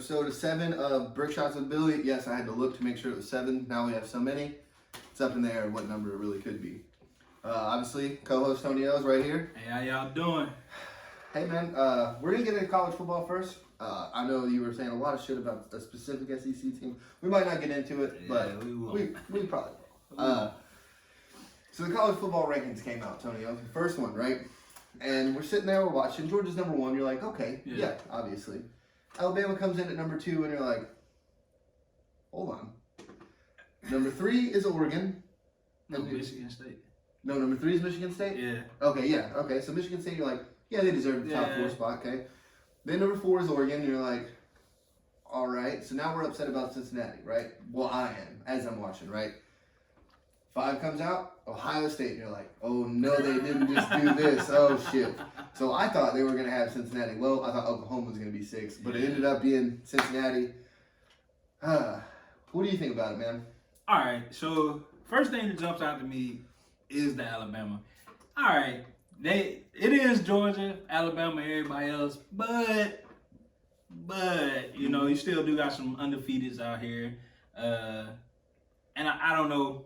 episode 7 of Brick Shots with Billy. Yes, I had to look to make sure it was 7. Now we have so many. It's up in the air what number it really could be. Obviously, co-host Tony O's right here. Hey, how y'all doing? Hey, man. We're going to get into college football first. I know you were saying a lot of shit about a specific SEC team. We might not get into it, but we probably will. So the college football rankings came out, Tony O's. The first one, right? And we're sitting there, we're watching. Georgia's number 1. You're like, okay, yeah, obviously. Alabama comes in at number 2, and you're like, hold on. Number 3 is Oregon. No, Michigan State. No, number 3 is Michigan State? Yeah. Okay, yeah. Okay, so Michigan State, you're like, yeah, they deserve the top 4 spot, okay? Then number 4 is Oregon, and you're like, all right. So now we're upset about Cincinnati, right? Well, I am, as I'm watching, right? 5 comes out, Ohio State, and you're like, oh, no, they didn't just do this. Oh, shit. So I thought they were going to have Cincinnati low. I thought Oklahoma was going to be 6, but it ended up being Cincinnati. What do you think about it, man? All right, so first thing that jumps out to me is the Alabama. All right, it is Georgia, Alabama, everybody else, but you know, you still do got some undefeateds out here, and I don't know.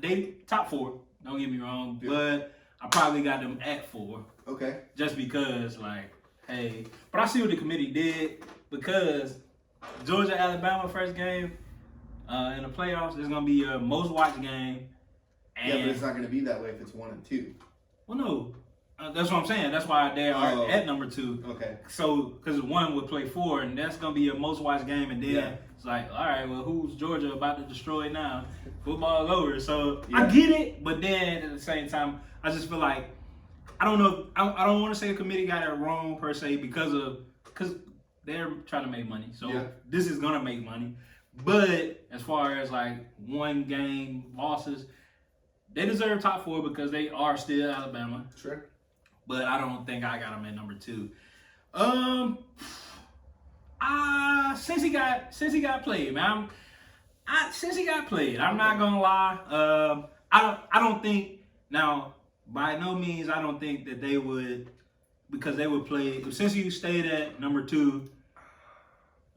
They top 4. Don't get me wrong, but I probably got them at 4. Okay. Just because, like, hey, but I see what the committee did because Georgia Alabama first game in the playoffs is gonna be your most watched game. And, yeah, but it's not gonna be that way if it's 1 and 2. Well, no, that's what I'm saying. That's why they are at number 2. Okay. So, because 1 would play 4, and that's gonna be your most watched game, and then it's like, all right, well, who's Georgia about to destroy now? Football is over. So I get it, but then at the same time, I just feel like I don't know. I don't want to say the committee got it wrong per se because they're trying to make money. So this is gonna make money. But as far as like 1 game losses, they deserve top 4 because they are still Alabama. Sure. But I don't think I got them at number 2. Since he got played, man. Since he got played, I'm not gonna lie. I don't think now. By no means, I don't think that they would, because they would play. Since you stayed at number 2,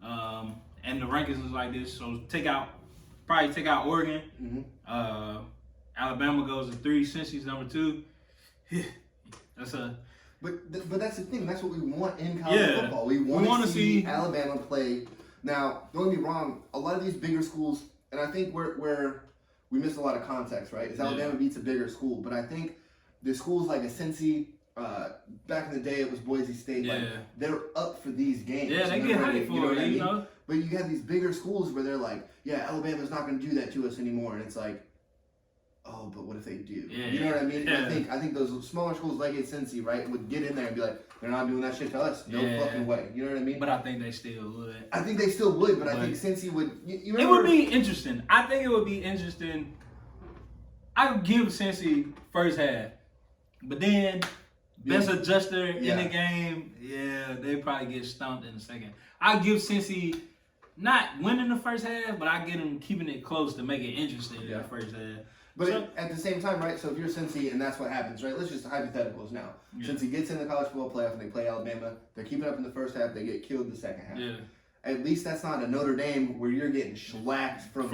and the rankings is like this, so probably take out Oregon. Mm-hmm. Alabama goes to 3 since he's number 2. But that's the thing. That's what we want in college football. We want to see Alabama play. Now, don't get me wrong. A lot of these bigger schools, and I think where we miss a lot of context, right? Is Alabama beats a bigger school, but I think the schools like a Cincy, back in the day it was Boise State. Like, they're up for these games. Yeah, they get hyped for it, you know. But you have these bigger schools where they're like, yeah, Alabama's not going to do that to us anymore, and it's like, oh, but what if they do? You know what I mean? Yeah. I think those smaller schools like Cincy, right, would get in there and be like, they're not doing that shit to us. No fucking way. You know what I mean? But I think they still would. I think they still would, but I think Cincy would. You remember? It would be interesting. I think it would be interesting. I would give Cincy first half, but then best adjuster in the game, they probably get stumped in the second. I give Cincy not winning the first half, but I get them keeping it close to make it interesting in the first half. But at the same time, right, so if you're Cincy and that's what happens, right, let's just hypotheticals now. Cincy gets in the college football playoff and they play Alabama, they're keeping up in the first half, they get killed in the second half. Yeah. At least that's not a Notre Dame where you're getting shellacked from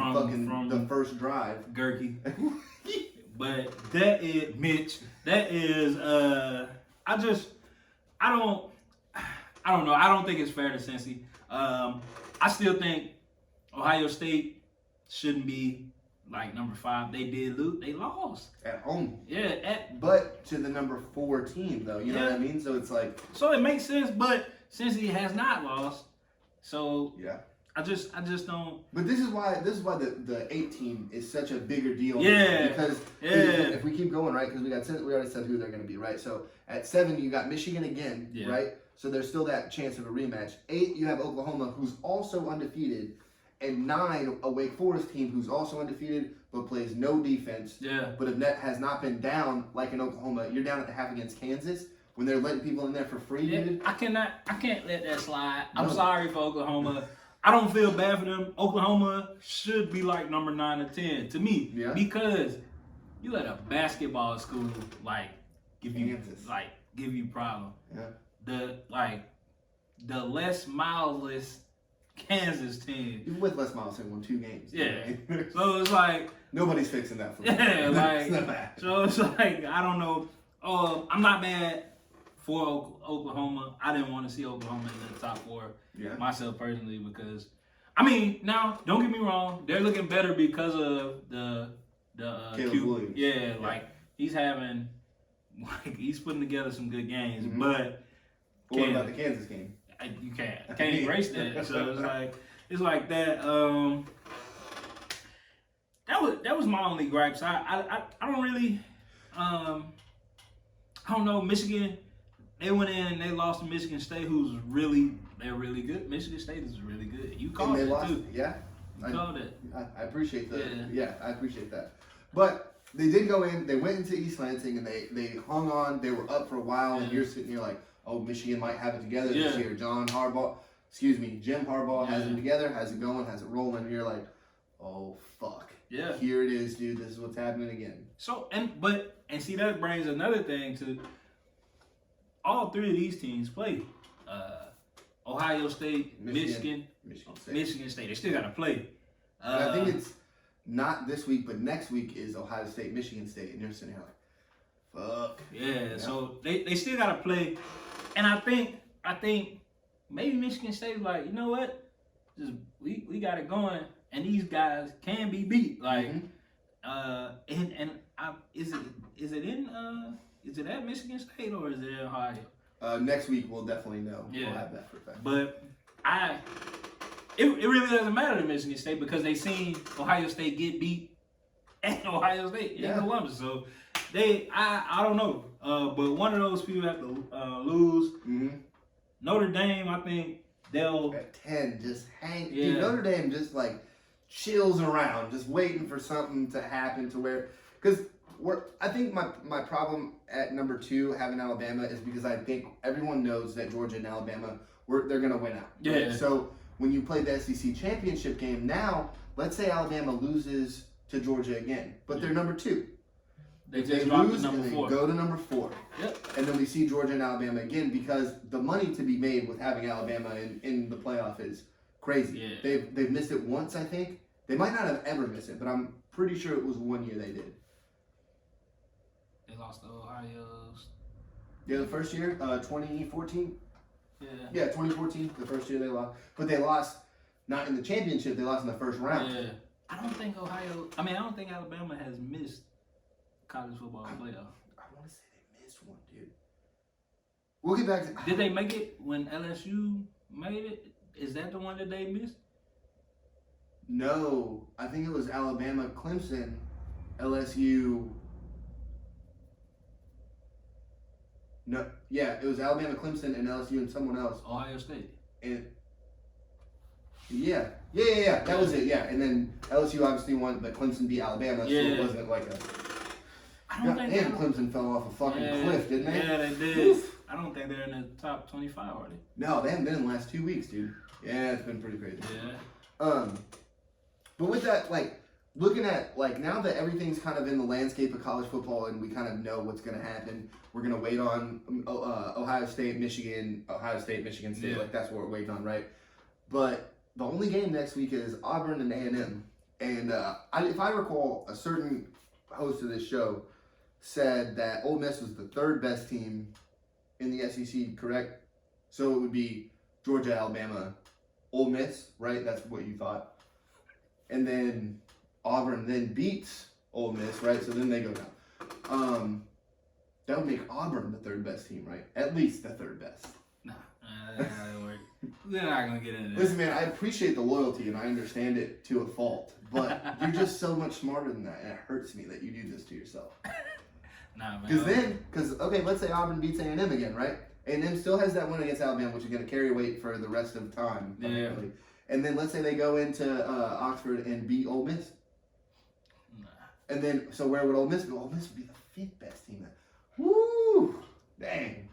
the first drive. Gurky. But that is, Mitch, that is, I don't know. I don't think it's fair to Cincy. I still think Ohio State shouldn't be like number 5. They did lose. They lost at home. Yeah, but to the number 4 team though. You know what I mean? So it's like. So it makes sense, but since he has not lost, so I just don't. But this is why the 8 team is such a bigger deal. Yeah. Because if we keep going, right? Because we already said who they're going to be, right? So at 7 you got Michigan again, right? So there's still that chance of a rematch. 8 you have Oklahoma, who's also undefeated. And 9, a Wake Forest team who's also undefeated but plays no defense. Yeah. But if net has not been down like in Oklahoma, you're down at the half against Kansas when they're letting people in there for free. Dude. I can't let that slide. I'm sorry for Oklahoma. I don't feel bad for them. Oklahoma should be like number 9 or 10 to me because you let a basketball school give you problem. Yeah. The less mildless Kansas team. Even with Les Miles, they won 2 games. Yeah. So it's like nobody's fixing that for me. Yeah, like it's not bad. So it's like I don't know. I'm not mad for Oklahoma. I didn't want to see Oklahoma in the top 4 myself personally because I mean now don't get me wrong, they're looking better because of the Williams. Yeah, like he's putting together some good games, but what about the Kansas game? You can't erase that. So it's like that. That was my only gripes. I don't really I don't know. Michigan, they went in and they lost to Michigan State, they're really good. Michigan State is really good. You called it too. Yeah, you called it. I appreciate that. Yeah, I appreciate that. But they did go in. They went into East Lansing and they hung on. They were up for a while, and you're sitting here like, oh, Michigan might have it together this year. Jim Harbaugh has it together, has it going, has it rolling. And you're like, oh fuck. Yeah. Here it is, dude. This is what's happening again. So and see that brings another thing to all 3 of these teams play. Ohio State, Michigan State. They still gotta play. And I think it's not this week, but next week is Ohio State, Michigan State, and you're sitting here like, fuck. Yeah. So they still gotta play, and I think maybe Michigan State's like, you know what, just we got it going, and these guys can be beat. Like, is it at Michigan State or is it at Ohio? Next week we'll definitely know. Yeah. We'll have that for a fact. But it really doesn't matter to Michigan State because they seen Ohio State get beat at Ohio State in Columbus. So I don't know. But one of those people have to lose. Notre Dame, I think they'll at 10 just hang. Yeah. Dude, Notre Dame just like chills around, just waiting for something to happen to where because. I think my problem at number 2 having Alabama is because I think everyone knows that Georgia and Alabama they're gonna win out. Right? Yeah. So when you play the SEC championship game now, let's say Alabama loses to Georgia again, but they're number 2. They lose and they go to number 4. Yep. And then we see Georgia and Alabama again because the money to be made with having Alabama in the playoff is crazy. Yeah. They've missed it once, I think. They might not have ever missed it, but I'm pretty sure it was one year they did. They lost to Ohio. Yeah, the first year, 2014. Yeah, 2014, the first year they lost. But they lost not in the championship, they lost in the first round. Yeah. I don't think Alabama has missed college football playoff. I want to say they missed one, dude. We'll get back to... Did they make it when LSU made it? Is that the one that they missed? No. I think it was Alabama, Clemson, LSU... No, yeah, it was Alabama, Clemson, and LSU, and someone else. Ohio State. And yeah, that was it. Yeah, and then LSU obviously won, but Clemson beat Alabama, so it wasn't like a. I don't think. Clemson fell off a fucking cliff, didn't they? Yeah, they did. Oof. I don't think they're in the top 25, are they? No, they haven't been in the last 2 weeks, dude. Yeah, it's been pretty crazy. Yeah. But with that, like. Looking at, like, now that everything's kind of in the landscape of college football and we kind of know what's going to happen, we're going to wait on Ohio State, Michigan State. Yeah. Like, that's what we're waiting on, right? But the only game next week is Auburn and A&M. And if I recall, a certain host of this show said that Ole Miss was the 3rd best team in the SEC, correct? So it would be Georgia, Alabama, Ole Miss, right? That's what you thought. And then... Auburn then beats Ole Miss, right? So then they go down. That would make Auburn the 3rd best team, right? At least the 3rd best. Nah, that doesn't work. We're not going to get into that. Listen, man, I appreciate the loyalty and I understand it to a fault, but you're just so much smarter than that, and it hurts me that you do this to yourself. Nah, man. Okay, let's say Auburn beats A&M again, right? A&M still has that win against Alabama, which is going to carry weight for the rest of the time. Yeah. And then let's say they go into Oxford and beat Ole Miss. And then, so where would Ole Miss go? Ole Miss would be the 5th best team. Woo! Dang.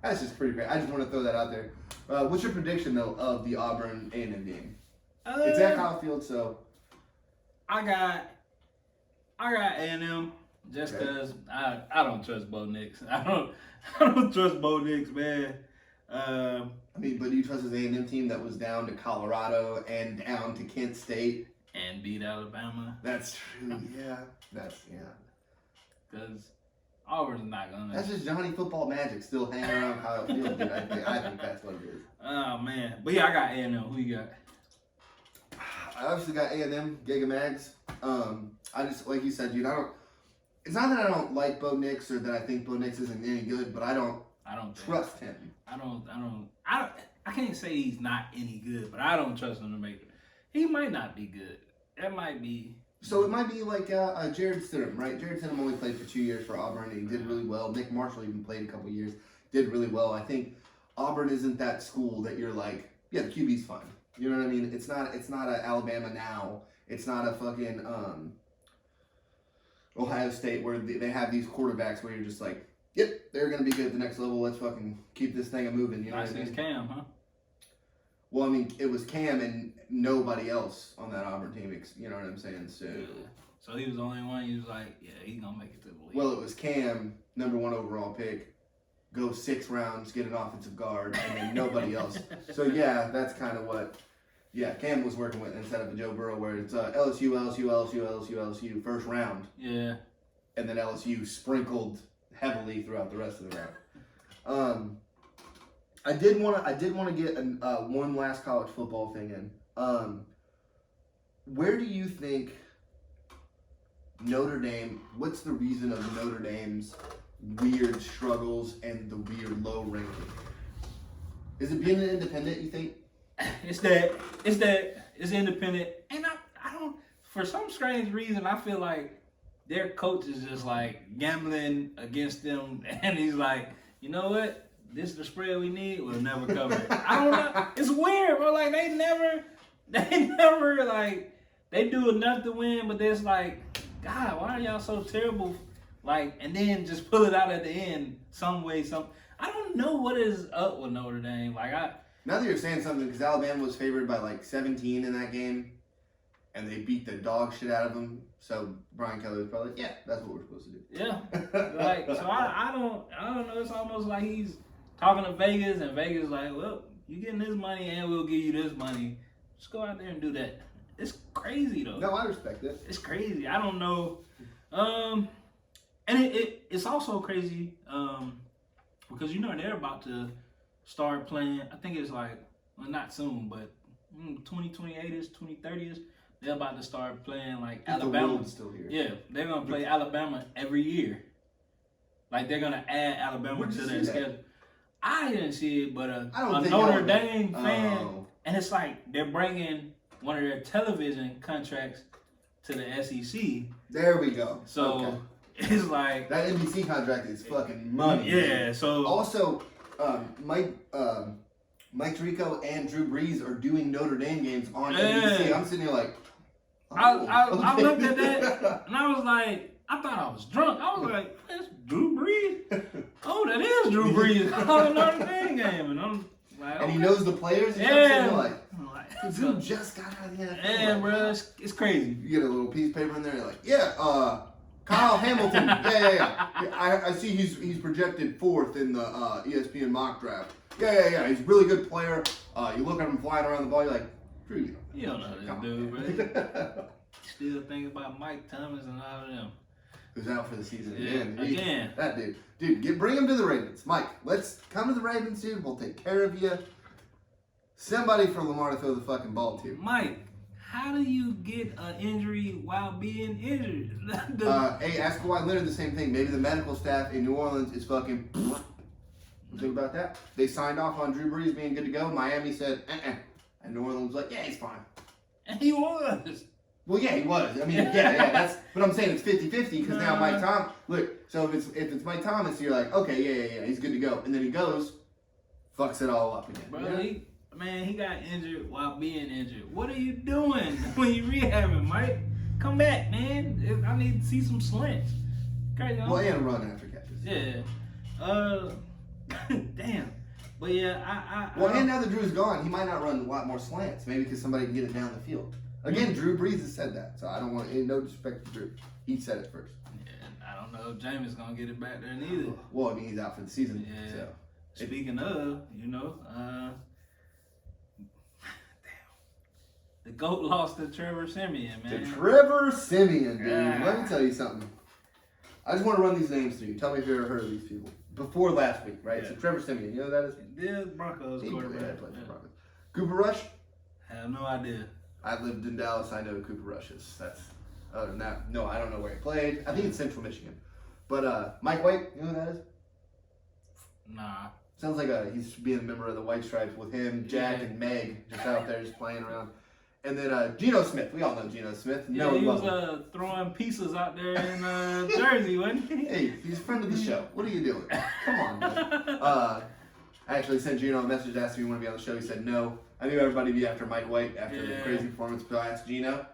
That's just pretty great. I just want to throw that out there. What's your prediction, though, of the Auburn A&M game? It's at Kyle Field, so. I got A&M just because I don't trust Bo Nix. I don't trust Bo Nix, man. I I mean, but do you trust his A&M team that was down to Colorado and down to Kent State? And beat Alabama. That's true, yeah. Because Auburn's not going to. That's just Johnny Football Magic still hanging around Kyle Field, dude. I think that's what it is. Oh, man. But yeah, I got A&M. Who you got? I obviously got A&M, Giga Mags. I just, like you said, dude, it's not that I don't like Bo Nix or that I think Bo Nix isn't any good, but I don't trust him. I can't say he's not any good, but I don't trust him to make it. He might not be good. It might be. So it might be like Jared Stidham, right? Jared Stidham only played for 2 years for Auburn, and he did really well. Nick Marshall even played a couple years, did really well. I think Auburn isn't that school that you're like, yeah, the QB's fine. You know what I mean? It's not a Alabama now. It's not a fucking Ohio State where they have these quarterbacks where you're just like, yep, they're gonna be good at the next level. Let's fucking keep this thing moving. You know what I mean? Cam, huh? Well, I mean, it was Cam and nobody else on that Auburn team. You know what I'm saying? So, so he was the only one. He was like, yeah, he's gonna make it to the league. Well, it was Cam, number 1 overall pick, go 6 rounds, get an offensive guard, and then nobody else. So yeah, that's kind of what. Yeah, Cam was working with instead of a Joe Burrow, where it's LSU, first round. Yeah. And then LSU sprinkled heavily throughout the rest of the round. I did want to get one last college football thing in. Where do you think Notre Dame? What's the reason of Notre Dame's weird struggles and the weird low ranking? Is it being an independent? You think? It's independent, and I don't. For some strange reason, I feel like their coach is just like gambling against them, and he's like, you know what? This is the spread we need. We'll never cover it. I don't know. It's weird, bro. Like they never like they do enough to win, but it's like, God, why are y'all so terrible? Like, and then just pull it out at the end some way. I don't know what is up with Notre Dame. Like Now that you're saying something, because Alabama was favored by like 17 in that game, and they beat the dog shit out of them. So Brian Kelly was probably like, yeah, that's what we're supposed to do. Yeah, like so I don't know. It's almost like he's talking to Vegas, and Vegas is like, well, you getting this money, and we'll give you this money. Just go out there and do that. It's crazy though. No, I respect it. It's crazy. I don't know. And it's also crazy because they're about to start playing. I think it's like, well, not soon, but 2028ish, 2030ish. They're about to start playing like Alabama. The world's still here. Yeah, they're gonna play Alabama every year. Like they're gonna add Alabama to their schedule. I didn't see it, but a Notre Dame fan, and it's like they're bringing one of their television contracts to the SEC. There we go. So it's like that NBC contract is fucking money. Yeah. So also, Mike Tirico and Drew Brees are doing Notre Dame games on NBC. I'm sitting here like, I looked at that and I was like, I thought I was drunk. I was like, that's Drew Brees. Oh, that is Drew Brees on the Notre Dame game, and I'm like, okay. And he knows the players. And yeah. Like, Drew just got out of the NFL. Yeah, bro, it's crazy. You get a little piece of paper in there. You're like, yeah, Kyle Hamilton. Yeah. I see he's projected 4th in the ESPN mock draft. Yeah. He's a really good player. You look at him flying around the ball. You're like, Drew, you don't know this dude, bro. Still thinking about Mike Thomas and all of them. Who's out for the season again. That dude, bring him to the Ravens. Mike, let's come to the Ravens, dude. We'll take care of you. Somebody for Lamar to throw the fucking ball to. Mike, how do you get an injury while being injured? Hey, ask Kawhi Leonard the same thing. Maybe the medical staff in New Orleans is fucking. Think about that. They signed off on Drew Brees being good to go. Miami said, and New Orleans was like, yeah, he's fine. And he was. Well, yeah, he was. I mean, yeah. That's. But I'm saying it's 50-50 because now Mike Thomas. Look, so if it's Mike Thomas, you're like, okay, yeah, he's good to go, and then he goes, fucks it all up again. Bro, he got injured while being injured. What are you doing when you rehabbing, Mike? Come back, man. I need to see some slants. Crazy. Well, and run after catches. Yeah. Damn. But yeah, and now that Drew's gone, he might not run a lot more slants. Maybe because somebody can get it down the field. Again, Drew Brees has said that, so I don't want no disrespect to Drew. He said it first. Yeah, I don't know if Jameis gonna get it back there neither. Well, I mean, he's out for the season. Yeah. So. Speaking of, The GOAT lost to Trevor Siemian, man. To Trevor Siemian, dude. Yeah. Let me tell you something. I just want to run these names through you. Tell me if you ever heard of these people. Before last week, right? Yeah. So Trevor Siemian, you know who that is? Yeah, Broncos quarterback. Yeah, played for Broncos. Cooper Rush? I have no idea. I lived in Dallas. I know who Cooper Rush is. That's other than that, no, I don't know where he played. I think it's Central Michigan. But Mike White, you know who that is? Nah. Sounds like he's being a member of the White Stripes with him, Jack, and Meg just out there just playing around. And then Geno Smith. We all know Geno Smith. Yeah, he was throwing pieces out there in Jersey, wasn't he? Hey, he's a friend of the show. What are you doing? Come on, man. I actually sent Geno a message asking if he wanted to be on the show. He said no. I knew everybody would be after Mike White after the crazy performance, but I asked Geno.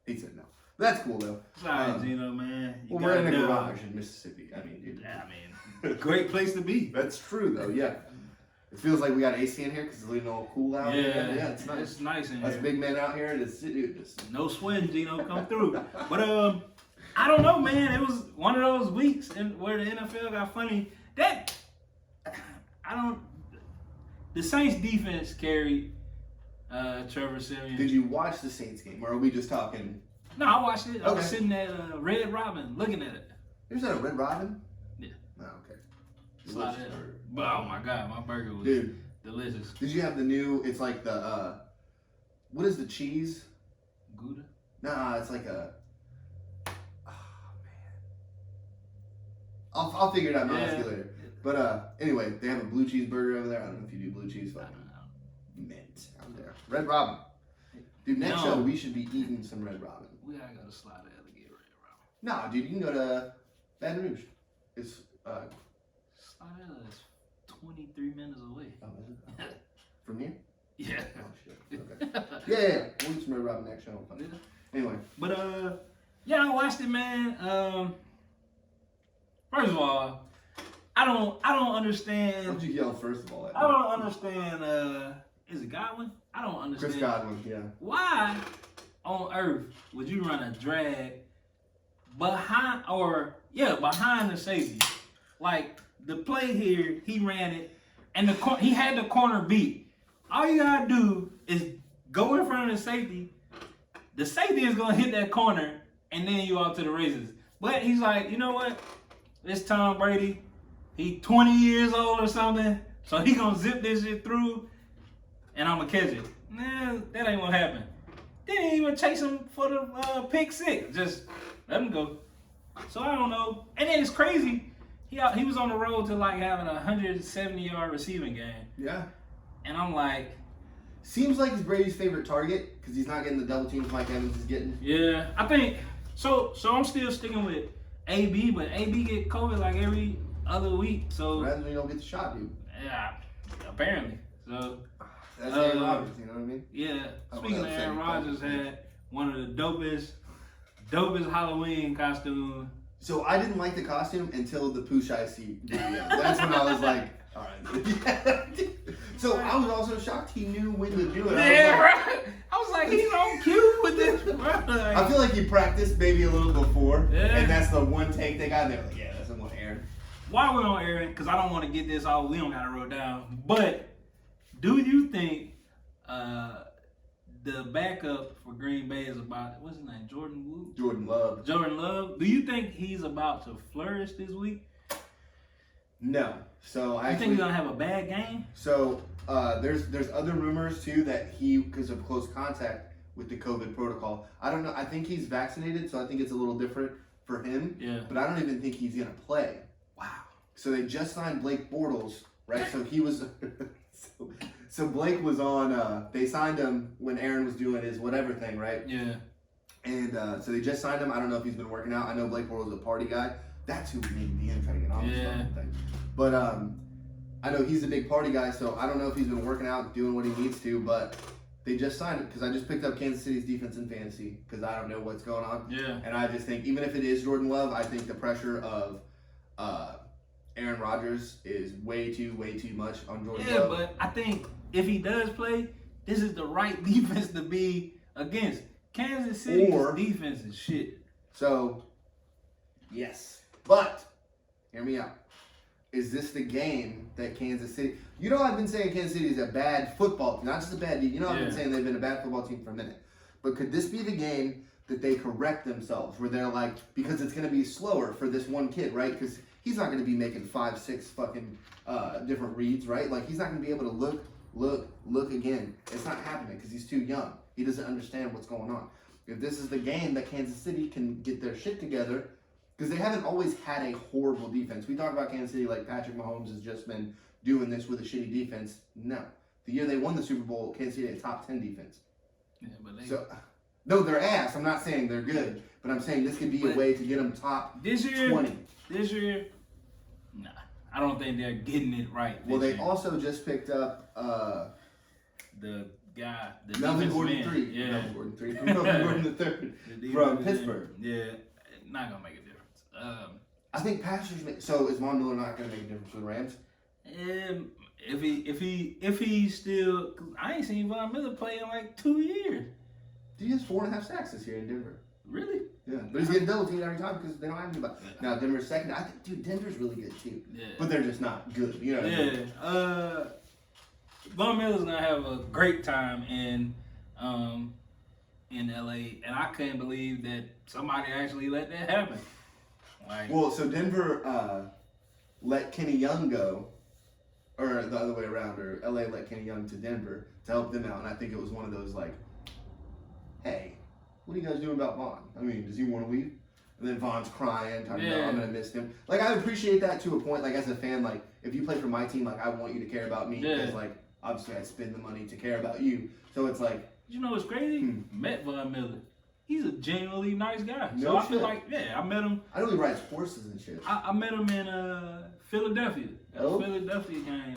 He said no. That's cool, though. Sorry, Geno, man. Well, we're in a garage in Mississippi. I mean, dude. Yeah, I mean, great place to be. That's true, though, yeah. It feels like we got AC in here because it's a little cool out. Yeah, yeah, it's nice. It's nice in Us here. big men out here, just no sweating, Geno, come through. But I don't know, man. It was one of those weeks where the NFL got funny. The Saints defense carried Trevor Siemian. Did you watch the Saints game, or are we just talking? No, I watched it. I was Okay. sitting at Red Robin looking at it. There's a Red Robin? Yeah. Oh, okay. Slide it. Oh my God, my burger was delicious. Did you have the new? It's like the what is the cheese? Gouda? Nah, it's like a. Oh man. I'll figure it out. I'll ask you later. But anyway, they have a blue cheese burger over there. I don't know if you do blue cheese, but mint out there. Red Robin. Dude, next show we should be eating some Red Robin. We gotta go to Slaughter to get Red Robin. Nah, dude, you can go to Baton Rouge. It's Slaughter is 23 minutes away. Oh, is it? From here? Yeah. Oh shit. Okay. Yeah. We'll eat some Red Robin next show. Yeah. Anyway. But yeah, I watched it, man. First of all, I don't understand. Why'd you yell first of all? I don't understand. Is it Godwin? I don't understand. Chris Godwin, yeah. Why on earth would you run a drag behind the safety? Like the play here, he ran it, and he had the corner beat. All you gotta do is go in front of the safety. The safety is gonna hit that corner, and then you out to the races. But he's like, you know what? It's Tom Brady. He 20 years old or something, so he gonna zip this shit through, and I'm gonna catch it. Nah, that ain't gonna happen. Didn't even chase him for the pick six. Just let him go. So I don't know. And then it's crazy. He was on the road to like having a 170-yard receiving game. Yeah. And I'm like, seems like he's Brady's favorite target because he's not getting the double teams Mike Evans is getting. yeah, I think so. So I'm still sticking with AB, but AB get COVID like every other week. So Rather than you don't get the shot, dude. yeah, apparently. So That's Aaron Rodgers, you know what I mean? yeah. Oh, Speaking of that's Aaron the same Rodgers, thing. had one of the dopest Halloween costumes. So I didn't like the costume until the Pushai seat video. That's when I was like, all right. So I was also shocked he knew when to do it. Yeah, right. I was like, he's on cue with this, bro. Like, I feel like he practiced maybe a little before, Yeah. and that's the one take they got. And they were like, yeah, that's the one, Aaron. while we're on Aaron, because I don't want to get this all, we don't got to roll down. But do you think the backup for Green Bay is about, what's his name, Jordan Wood? Jordan Love. Jordan Love. Do you think he's about to flourish this week? No. So You think he's gonna have a bad game? So there's other rumors too that he, because of close contact with the COVID protocol. I don't know. I think he's vaccinated, so I think it's a little different for him. Yeah. But I don't even think he's gonna play. Wow. So they just signed Blake Bortles, right? So he was. So Blake was on. They signed him when Aaron was doing his whatever thing, right? Yeah. And so they just signed him. I don't know if he's been working out. I know Blake Bortles is a party guy. That's who we need to be in trying to get on this Yeah. fucking thing. But I know he's a big party guy, so I don't know if he's been working out, doing what he needs to, but they just signed him because I just picked up Kansas City's defense in fantasy because I don't know what's going on. Yeah. And I just think, even if it is Jordan Love, I think the pressure of Aaron Rodgers is way too much on Jordan Yeah, Love. but I think if he does play, this is the right defense to be against. Kansas City's defense is shit. So, yes. But, hear me out. Is this the game that Kansas City... You know I've been saying Kansas City is a bad football team, not just a bad team. You know I've been saying they've been a bad football team for a minute. But could this be the game that they correct themselves, where they're like, because it's going to be slower for this one kid, right? Because he's not going to be making 5, 6 fucking different reads, right? Like, he's not going to be able to look again. It's not happening because he's too young. He doesn't understand what's going on. If this is the game that Kansas City can get their shit together, because they haven't always had a horrible defense. We talk about Kansas City like Patrick Mahomes has just been doing this with a shitty defense. No. The year they won the Super Bowl, Kansas City had a top 10 defense. Yeah, but they... So, no, they're ass. I'm not saying they're good, but I'm saying this could be a way to get them top this year, 20. This year, nah. I don't think they're getting it right. Well, they also just picked up the guy, the Melvin Gordon man. 3. Yeah. Melvin Gordon 3. Melvin Gordon the 3rd from Pittsburgh. Yeah, not going to make a difference. I think Pastors make... So is Von Miller not going to make a difference for the Rams? If he still... I ain't seen Von Miller play in like 2 years. He has 4.5 sacks this year in Denver. Really? Yeah, but he's getting double teamed every time because they don't have anybody. Now Denver's second. I think, dude, Denver's really good too. Yeah. But they're just not good. You know what I mean? Von Miller's gonna have a great time in LA, and I can't believe that somebody actually let that happen. Like, well, so Denver let Kenny Young go, or the other way around, or LA let Kenny Young to Denver to help them out, and I think it was one of those like, hey, what are you guys doing about Vaughn? I mean, does he want to leave? And then Vaughn's crying, talking about, I'm going to miss him. Like, I appreciate that to a point. Like, as a fan, like, if you play for my team, like, I want you to care about me. Because, like, obviously I spend the money to care about you. So it's like... You know what's crazy? Met Von Miller. He's a genuinely nice guy. No so I shit. feel like, I met him. I know he rides horses and shit. I met him in Philadelphia. Oh? Philadelphia game.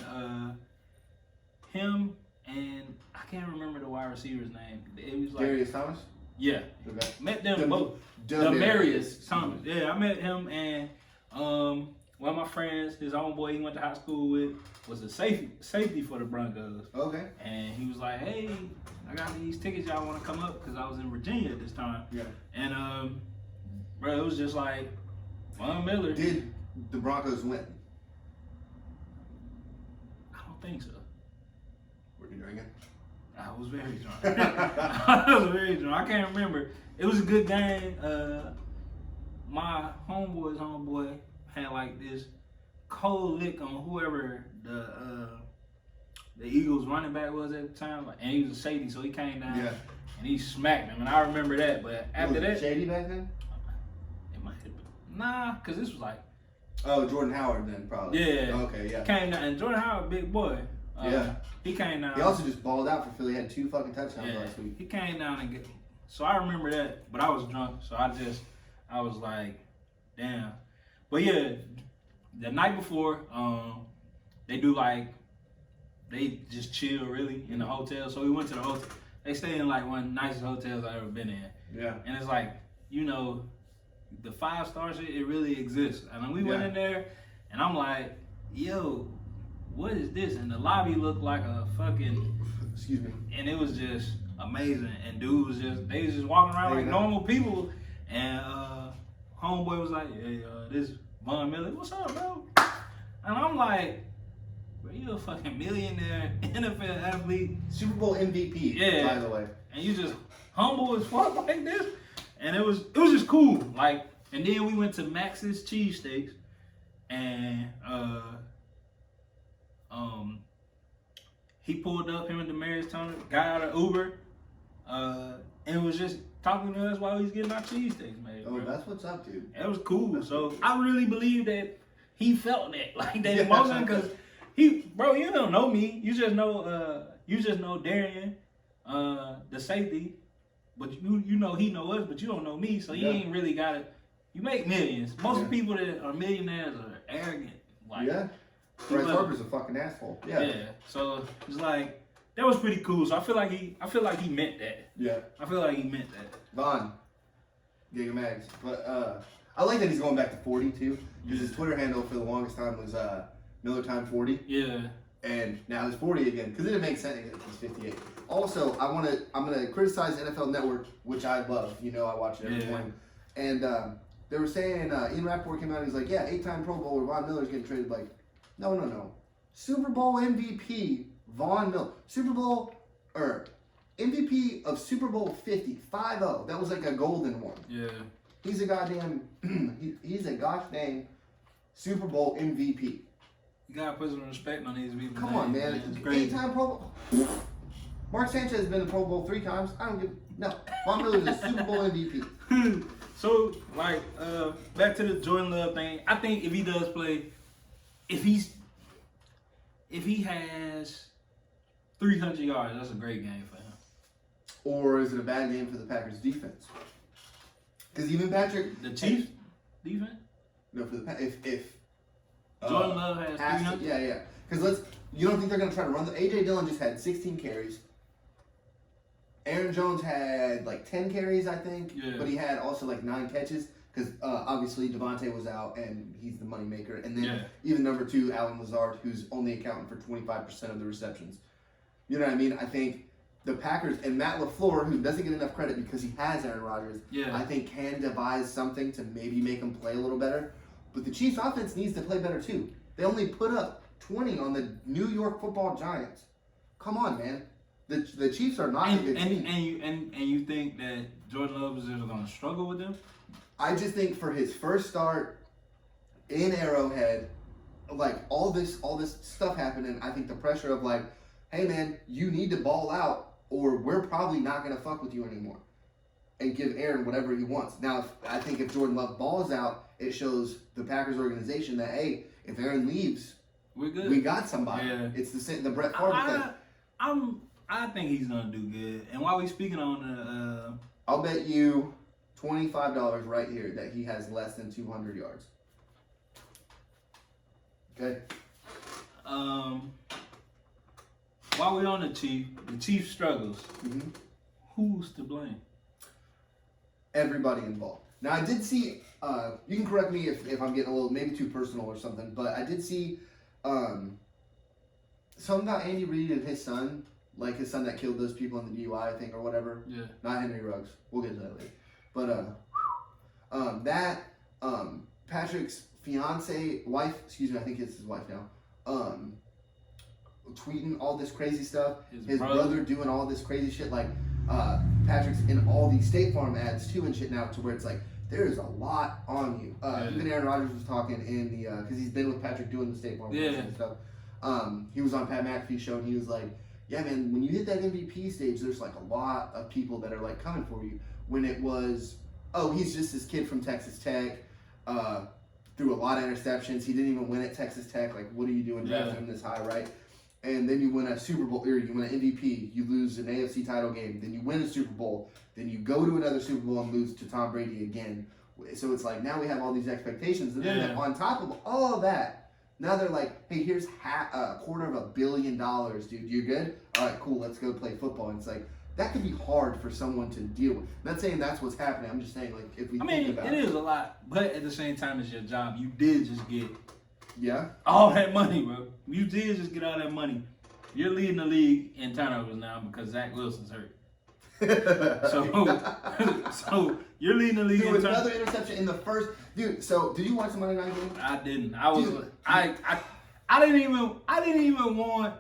Him and... I can't remember the wide receiver's name. It was like... Darius Thomas? Yeah. Okay. Met them both. Demarius Thomas. Yeah, I met him and one of my friends, his own boy he went to high school with, was a safety for the Broncos. Okay. And he was like, hey, I got these tickets, y'all want to come up? Because I was in Virginia at this time. Yeah. And, bro, it was just like, Von Miller. Did the Broncos win? I don't think so. Were you drinking? I was very drunk. I was very drunk. I can't remember. It was a good game. My homeboy's homeboy had like this cold lick on whoever the Eagles running back was at the time, and he was a safety, so he came down and he smacked him, and I remember that. But after that, Shady back then? It might have been. Nah, cause this was like. Oh, Jordan Howard then probably. Yeah. Okay, yeah. Came down, and Jordan Howard, big boy. Yeah. He came down. He also just balled out for Philly. He had 2 fucking touchdowns last week. He came down and so I remember that, but I was drunk, so I was like, damn. But yeah, the night before, they just chill really in the hotel. So we went to the hotel. They stay in like one of the nicest hotels I've ever been in. Yeah. And it's like, you know, the 5-star shit, it really exists. And then we went in there, and I'm like, yo, what is this? And the lobby looked like a fucking... Excuse me. And it was just amazing. And dudes they was just walking around like normal people. And homeboy was like, hey, this Von Miller, what's up, bro? And I'm like, bro, you a fucking millionaire NFL athlete. Super Bowl MVP, by the way. And you just humble as fuck like this. And it was just cool. Like, and then we went to Max's Cheesesteaks. And he pulled up, him and Demarius Thomas, got out of Uber, and was just talking to us while he was getting our cheesesteaks made. Oh, that's what's up, dude. That was cool. So I really believe that he felt that, like that emotion, because bro, you don't know me. You just know Darian, the safety, but you know he know us, but you don't know me, so you ain't really got it. You make millions. Most people that are millionaires are arrogant. Like, Bryce Harper's a fucking asshole. Yeah. So it's like that was pretty cool. So I feel like he meant that. Yeah. I feel like he meant that. Von, Giga Mags. But I like that he's going back to 40 too, because his Twitter handle for the longest time was Miller Time 40. Yeah. And now it's 40 again, because it didn't make sense. He's 58. Also, I'm gonna criticize NFL Network, which I love. You know, I watch it every morning. And they were saying Ian Rappaport came out and he's like, 8-time Pro Bowler Von Miller's getting traded. Like, no. Super Bowl MVP Von Miller. MVP of Super Bowl 50, 5-0. That was like a golden one. Yeah. He's a goddamn, he's a gosh dang Super Bowl MVP. You gotta put some respect on these people. Come on, man. 8-time Pro Bowl. Mark Sanchez has been in the Pro Bowl 3 times. I don't give, no. Von Miller's a Super Bowl MVP. So, like, back to the Jordan Love thing. I think if he does play, if he has 300 yards, that's a great game for him. Or is it a bad game for the Packers defense? Because even Patrick, the Chiefs defense. No, for the if Jordan Love has 300. Yeah. Because you don't think they're gonna try to run the AJ Dillon just had 16 carries. Aaron Jones had like 10 carries, I think, but he had also like 9 catches because obviously Devontae was out and he's the moneymaker. And then even number 2, Allen Lazard, who's only accounting for 25% of the receptions. You know what I mean? I think the Packers and Matt LaFleur, who doesn't get enough credit because he has Aaron Rodgers, I think can devise something to maybe make him play a little better. But the Chiefs' offense needs to play better too. They only put up 20 on the New York Football Giants. Come on, man. The Chiefs are not a good team. And you think that Jordan Love is going to struggle with them? I just think for his first start in Arrowhead, like all this stuff happening, I think the pressure of like, hey man, you need to ball out or we're probably not going to fuck with you anymore and give Aaron whatever he wants. Now, I think if Jordan Love balls out, it shows the Packers organization that, hey, if Aaron leaves, we're good. We got somebody. Yeah. It's the Brett Favre thing. I think he's gonna do good. And while we speaking on I'll bet you $25 right here that he has less than 200 yards. Okay. While we're on the Chief struggles. Mm-hmm. Who's to blame? Everybody involved. Now I did see. You can correct me if I'm getting a little maybe too personal or something, but I did see something about Andy Reid and his son. Like his son that killed those people in the DUI, I think, or whatever. Yeah. Not Henry Ruggs. We'll get to that later. But Patrick's wife, I think it's his wife now, tweeting all this crazy stuff. His brother doing all this crazy shit. Like Patrick's in all these State Farm ads too and shit now, to where it's like there is a lot on you. Even Aaron Rodgers was talking in the because he's been with Patrick doing the State Farm and stuff. He was on Pat McAfee's show and he was like, yeah, man, when you hit that MVP stage, there's like a lot of people that are like coming for you. When it was, he's just this kid from Texas Tech, threw a lot of interceptions. He didn't even win at Texas Tech. Like, what are you doing drafting him this high, right? And then you win a Super Bowl, or you win an MVP, you lose an AFC title game, then you win a Super Bowl, then you go to another Super Bowl and lose to Tom Brady again. So it's like now we have all these expectations. And then on top of all of that, now they're like, hey, here's $250 million, dude. You good? All right, cool. Let's go play football. And it's like, that could be hard for someone to deal with. I'm not saying that's what's happening. I'm just saying, like, if we think about it. It is a lot. But at the same time, it's your job. You did just get all that money, bro. You did just get all that money. You're leading the league in turnovers now because Zach Wilson's hurt. so you're leading the league. Dude, another interception in the first. Dude, so did you watch the Monday night game? I didn't. I didn't even want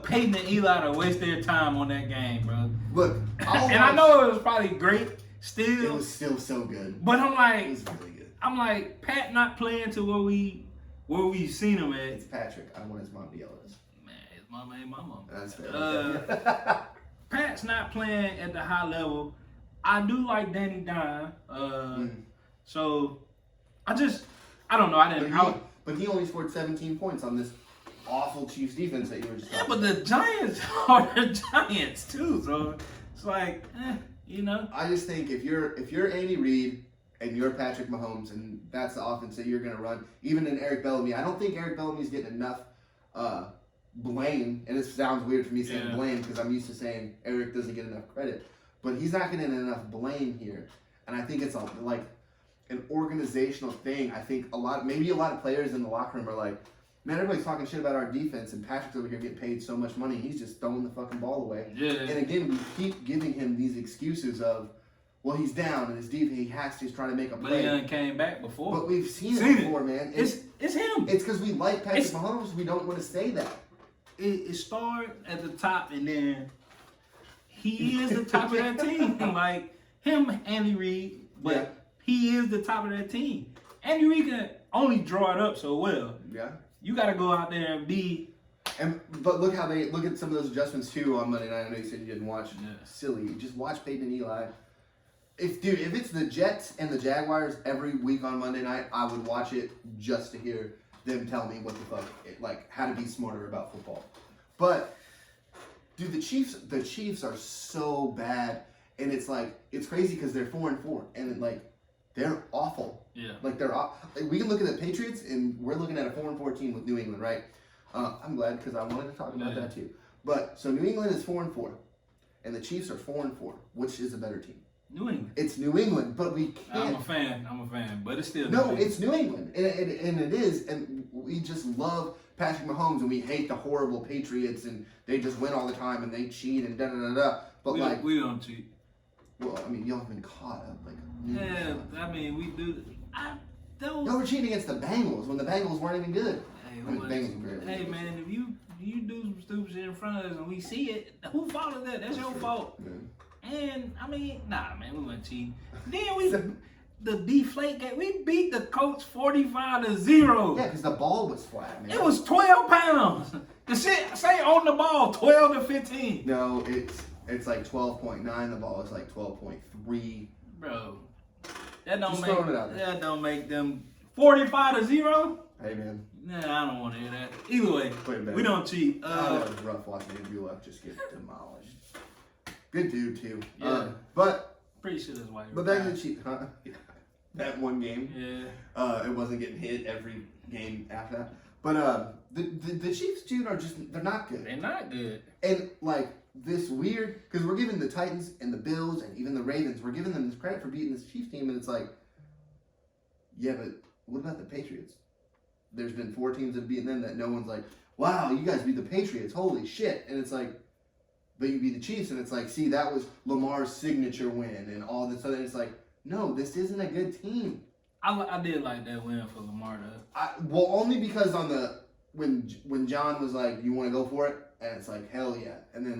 Peyton and Eli to waste their time on that game, bro. Look, I know it was probably great. Still, it was still so good. But I'm like, it was really good. I'm like, Pat not playing to where we've seen him at. It's Patrick. I want his mom to yell at us. Man, his mama ain't my mom. That's fair. Pat's not playing at the high level. I do like Danny Dine. So I don't know. But he only scored 17 points on this awful Chiefs defense that you were just talking about. But the Giants are the Giants too, so it's like, you know. I just think if you're Andy Reid and you're Patrick Mahomes and that's the offense that you're gonna run, even in Eric Bellamy, I don't think Eric Bellamy's getting enough blame, and it sounds weird for me saying blame because I'm used to saying Eric doesn't get enough credit, but he's not getting enough blame here, and I think it's like an organizational thing. I think a lot of players in the locker room are like, man, everybody's talking shit about our defense, and Patrick's over here getting paid so much money, he's just throwing the fucking ball away. Yeah. And again, we keep giving him these excuses of, well, he's down, and his defense, he's trying to make a play. But he came back before. But we've seen it before, man. It's him. It's because we like Patrick Mahomes. We don't want to say that. It started at the top, and then he is the top of that team. Like him, Andy Reid, but he is the top of that team. Andy Reid can only draw it up so well. Yeah. You got to go out there and be. But look at some of those adjustments too on Monday night. I know you said you didn't watch. Yeah. Silly. Just watch Peyton and Eli. If it's the Jets and the Jaguars every week on Monday night, I would watch it just to hear them tell me what the fuck, how to be smarter about football. But dude, the Chiefs are so bad, and it's crazy because they're 4-4, and they're awful. Yeah. We can look at the Patriots, and we're looking at a 4-4 team with New England, right? I'm glad because I wanted to talk about that too. But so New England is 4-4, and the Chiefs are 4-4. Which is a better team? New England. It's New England, but we can't. I'm a fan, but it's still it's New England, and it is, and we just love Patrick Mahomes, and we hate the horrible Patriots, and they just win all the time, and they cheat, and da-da-da-da. But we don't cheat. Well, I mean, y'all have been caught up, Yeah, I mean, we do. Y'all were cheating against the Bengals when the Bengals weren't even good. The Bengals were great. Hey, man, if you do some stupid shit in front of us and we see it, who fault is that? That's your fault. Yeah. And, I mean, nah, man, we weren't cheating. Then the deflate game, we beat the Colts 45-0. Yeah, because the ball was flat, man. It was 12 pounds. The shit, say on the ball, 12-15. No, it's like 12.9. The ball is like 12.3. Bro, that don't make them 45-0. Hey, man. Nah, I don't want to hear that. Either way, we don't cheat. That was rough watching Andrew Luck just get demolished. Good dude too. Yeah. But pretty sure that's why. But back to the Chiefs, huh? That one game. Yeah. It wasn't getting hit every game after that. But the Chiefs, dude, they're not good. They're not good. And this weird, because we're giving the Titans and the Bills and even the Ravens, we're giving them this credit for beating this Chiefs team, and it's yeah, but what about the Patriots? There's been 4 teams that have beaten them that no one's wow, you guys beat the Patriots, holy shit. And it's but you beat the Chiefs, and it's see, that was Lamar's signature win and all this other. It's no, this isn't a good team. I did like that win for Lamar though. Well, only because on when John was you want to go for it, and it's hell yeah, and then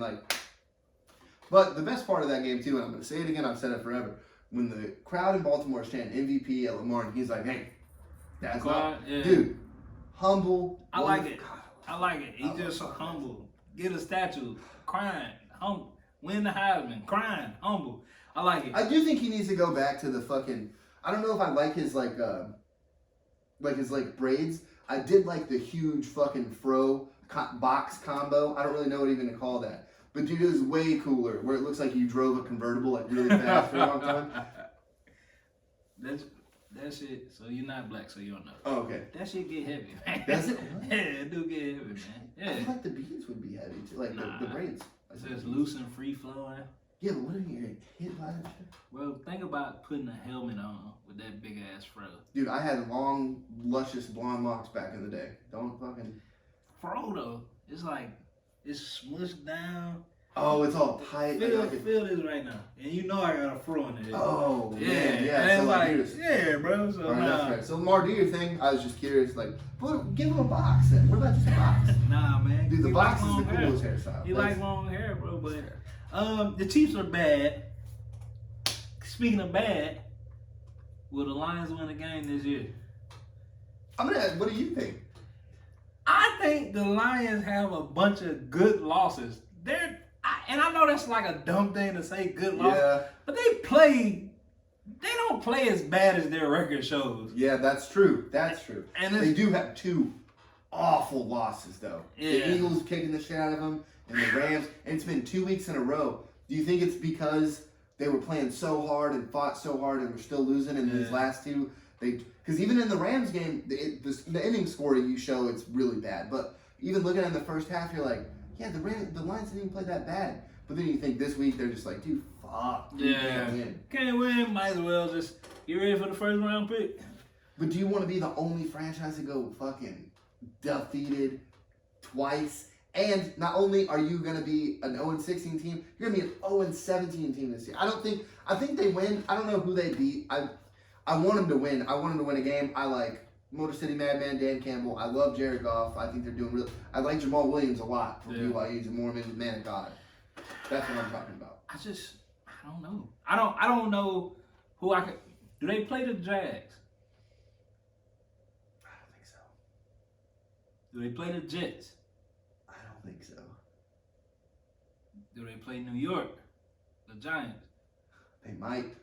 but the best part of that game too, and I'm gonna say it again, I've said it forever, when the crowd in Baltimore is chanting MVP at Lamar, and he's hey, that's not, dude, humble. I like it. I like it. He's just so humble. Get a statue. Crying, humble, win the Heisman, crying, humble. I like it. I do think he needs to go back to the fucking. I don't know if I like his his braids. I did like the huge fucking fro box combo. I don't really know what even to call that. But dude, it was way cooler. Where it looks like you drove a convertible really fast for a long time. That shit. So you're not black, so you don't know. Oh, okay. That shit get heavy, man. Does it? Yeah, it do get heavy, man. Yeah. I feel the beads would be heavy too, the braids. It's just loose and free flowing. Yeah, but what if you get hit by that shit? Well, think about putting a helmet on with that big ass fro. Dude, I had long, luscious blonde locks back in the day. Don't fucking. Fro though, it's it's smushed down. Oh, it's all tight. Feel this right now, and you know I got a fro in it. Oh, yeah. And so yeah, bro. So right, that's fair. So Lamar, do your thing. I was just curious, give him a box then. What about just a box? Nah, man. Dude, the box is the coolest hairstyle. You like long hair, bro, but the Chiefs are bad. Speaking of bad, will the Lions win a game this year? What do you think? I think the Lions have a bunch of good losses. And I know that's a dumb thing to say, good losses, but they don't play as bad as their record shows. Yeah, that's true. That's true. And they do have 2 awful losses, though. Yeah. The Eagles kicking the shit out of them, and the Rams, and it's been 2 weeks in a row. Do you think it's because they were playing so hard and fought so hard and were still losing in these last 2? Because even in the Rams game, the inning score you show, it's really bad. But even looking at the first half, you're yeah, the Lions didn't even play that bad. But then you think this week they're just dude, fuck. Can't win. Might as well just get ready for the first round pick. But do you want to be the only franchise to go fucking defeated twice? And not only are you going to be an 0-16 team, you're going to be an 0-17 team this year. I think they win. I don't know who they beat. I want them to win. I want them to win a game. I like Motor City Madman, Dan Campbell. I love Jared Goff. I think they're doing I like Jamal Williams a lot from BYU. He's a Mormon man of God. That's what I'm talking about. I don't know. I don't know who I could. Do they play the Jags? I don't think so. Do they play the Jets? I don't think so. Do they play New York? The Giants? They might.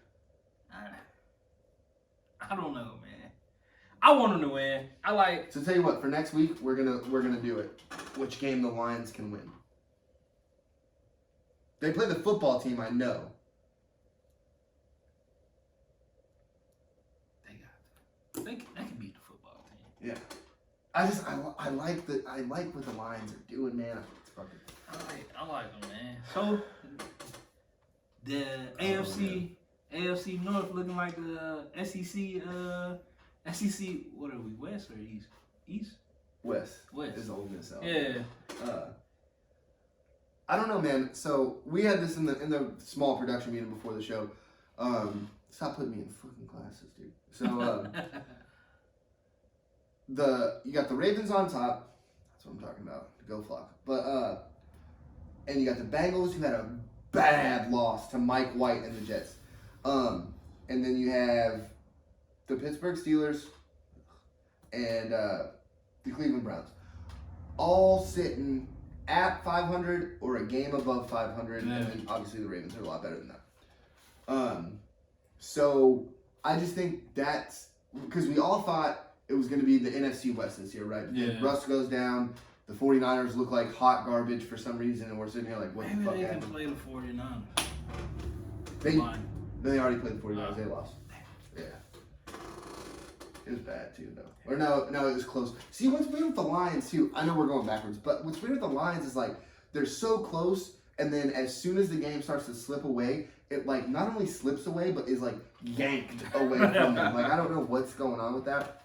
I don't know, man. I want them to win. I like. So tell you what, for next week we're gonna do it. Which game the Lions can win? They play the football team, I know. They can beat the football team. Yeah. I like what the Lions are doing, man. It's fucking. I like them, man. So the AFC North looking like the SEC. SEC. What are we? West or East? East. West. West. Is Ole Miss out. Yeah. I don't know, man. So we had this in the small production meeting before the show. Stop putting me in fucking classes, dude. So you got the Ravens on top. That's what I'm talking about. Go Flock. But and you got the Bengals who had a bad loss to Mike White and the Jets. And then you have the Pittsburgh Steelers and the Cleveland Browns, all sitting at 500 or a game above 500, and then obviously the Ravens are a lot better than that. So I just think that's because we all thought it was going to be the NFC West this year, right? Yeah. Russ goes down. The 49ers look like hot garbage for some reason, and we're sitting here like, what Maybe the fuck they happened? can play the 49ers. They already played the 49ers. They lost. Yeah. It was bad, too, though. Or no, it was close. See, what's weird with the Lions, too, I know we're going backwards, but what's weird with the Lions is, like, they're so close, and then as soon as the game starts to slip away, it, like, not only slips away, but is, like, yanked away from them. Like, I don't know what's going on with that.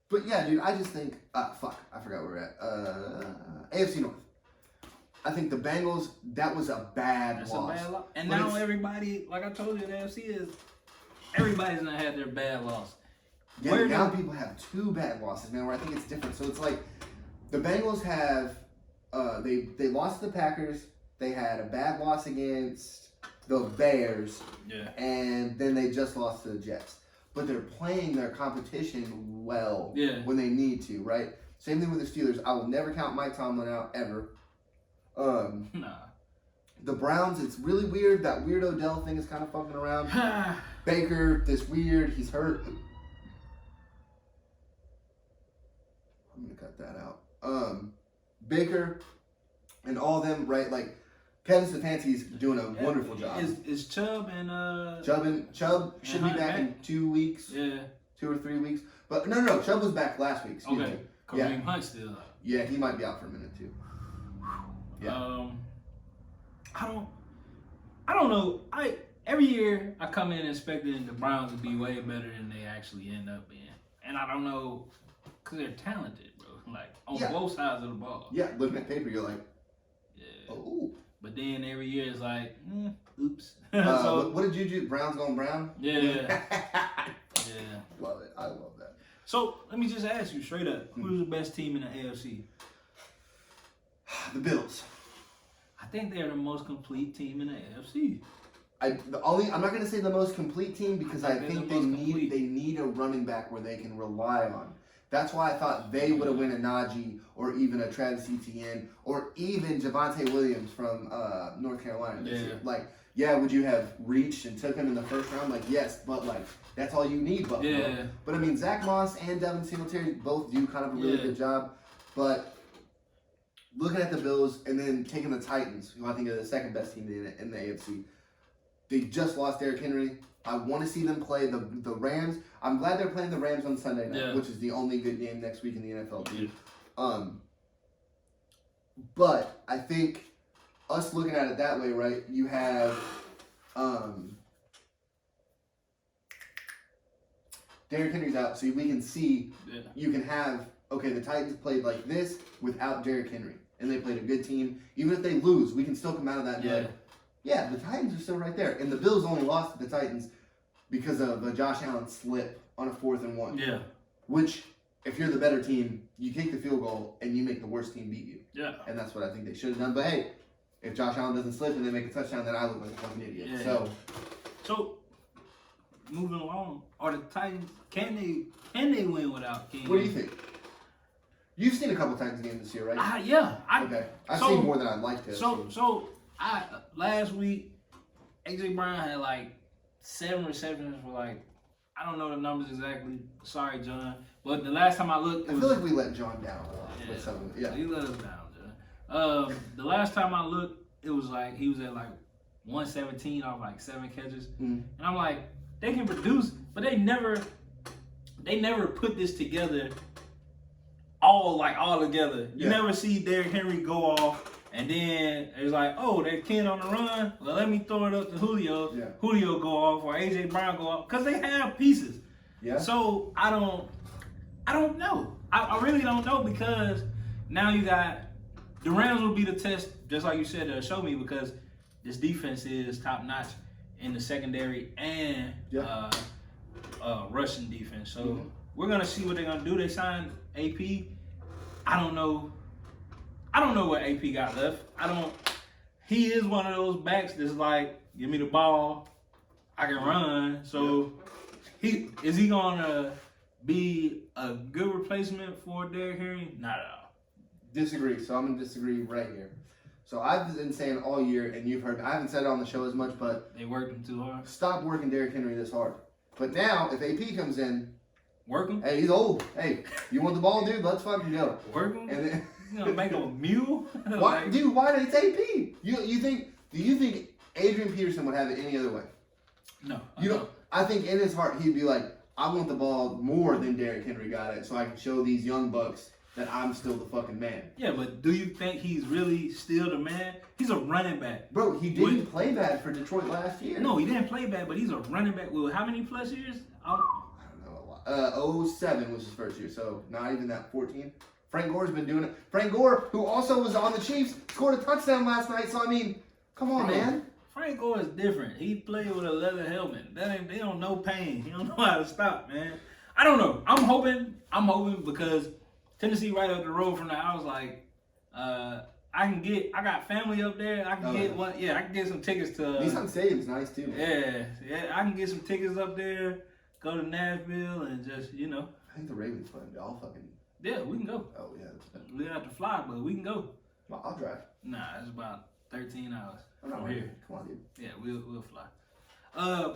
But, yeah, dude, I just think, I forgot where we're at. AFC North. I think the Bengals, that was a bad loss. A bad loss. And But now everybody, like I told you, the AFC is, everybody's going to have their bad loss. Yeah, now people have two bad losses, man, where I think it's different. So it's like, the Bengals have, they lost to the Packers, they had a bad loss against the Bears, and then they just lost to the Jets. But they're playing their competition well when they need to, right? Same thing with the Steelers. I will never count Mike Tomlin out, ever. The Browns, it's really weird. That weird Odell thing is kind of fucking around. Baker, this weird. He's hurt. I'm going to cut that out. Baker and all of them, right? Like, Kevin Stefanski's doing a wonderful job. Is Chubb and Chubb should be back in 2 weeks. Yeah. 2 or 3 weeks. But no, Chubb was back last week. Excuse me. Kareem Hunt's still out. Yeah, he might be out for a minute too. Yeah. I don't know. Every year I come in expecting the Browns to be way better than they actually end up being, and I don't know because they're talented, bro. Like on both sides of the ball. Yeah, looking at paper, you're like, oh. But then every year it's like, oops. So what did you do? Browns going brown? Yeah. Yeah. Love it. I love that. So let me just ask you straight up: who's the best team in the AFC? The Bills. I think they're the most complete team in the AFC. I'm not gonna say the most complete team because I think they need a running back where they can rely on. That's why I thought they would have won a Najee or even a Travis Etienne or even Javonte Williams from North Carolina this year. Like, would you have reached and took him in the first round? Like, yes, but like that's all you need. But I mean, Zach Moss and Devin Singletary both do kind of a really good job. But looking at the Bills and then taking the Titans, who I think are the second best team in the AFC, they just lost Derrick Henry. I want to see them play the Rams. I'm glad they're playing the Rams on Sunday night, which is the only good game next week in the NFL too. But I think us looking at it that way, right? You have Derrick Henry's out, so we can see you can have the Titans played like this without Derrick Henry, and they played a good team. Even if they lose, we can still come out of that and be like, yeah, the Titans are still right there. And the Bills only lost to the Titans because of a Josh Allen slip on a 4th and 1. Yeah. Which if you're the better team, you kick the field goal and you make the worst team beat you. Yeah. And that's what I think they should have done. But hey, if Josh Allen doesn't slip and they make a touchdown, then I look like a fucking idiot. Yeah. So moving along, are the Titans can they win without King? What do you think? You've seen a couple Titans games this year, right? Yeah. Okay. I've seen more than I'd like to. So last week, AJ Brown had like 7 receptions for like, I don't know the numbers exactly. Sorry, John. But the last time I looked, I feel like we let John down a lot with some of it. Yeah. He let us down, John. The last time I looked, it was like he was at like 117 off like 7 catches. And I'm like, they can produce, but they never put this together all together. You never see Derrick Henry go off. And then it's like, oh, that kid on the run. Well, let me throw it up to Julio. Yeah. Julio go off or AJ Brown go off because they have pieces. Yeah. So I don't know. I really don't know because now you got the Rams will be the test, just like you said, to show me because this defense is top notch in the secondary and rushing defense. So we're gonna see what they're gonna do. They signed AP. I don't know what AP got left. He is one of those backs that's like, give me the ball, I can run. So is he gonna be a good replacement for Derrick Henry? Not at all. Disagree. So I'm gonna disagree right here. So I've been saying all year, and you've heard, I haven't said it on the show as much, but they worked him too hard. Stop working Derrick Henry this hard. But now, if AP comes in, work him. Hey, he's old. Hey, you want the ball, dude? Let's fucking go. Work him. And then, you gonna make him a mule? Why, dude? Why did it's AP? Do you think Adrian Peterson would have it any other way? No. You don't. I think in his heart he'd be like, I want the ball more than Derrick Henry got it, so I can show these young bucks that I'm still the fucking man. Yeah, but do you think he's really still the man? He's a running back. Bro, he didn't play bad for Detroit last year. No, he didn't play bad, but he's a running back with how many plus years? I don't know, 07 was his first year, so not even that 14. Frank Gore's been doing it. Frank Gore, who also was on the Chiefs, scored a touchdown last night, so I mean, come on, man. Frank Gore is different. He played with a leather helmet. They don't know pain. He don't know how to stop, man. I don't know. I'm hoping because Tennessee right up the road from the house, like, I got family up there. I can I can get some tickets to. Nissan Stadium's nice too. Man. Yeah, I can get some tickets up there, go to Nashville, and just, I think the Ravens playing. I'll fucking. Yeah, we can go. Oh yeah. We have to fly, but we can go. Well, I'll drive. Nah, it's about 13 hours from here. Come on, dude. Yeah, we'll fly.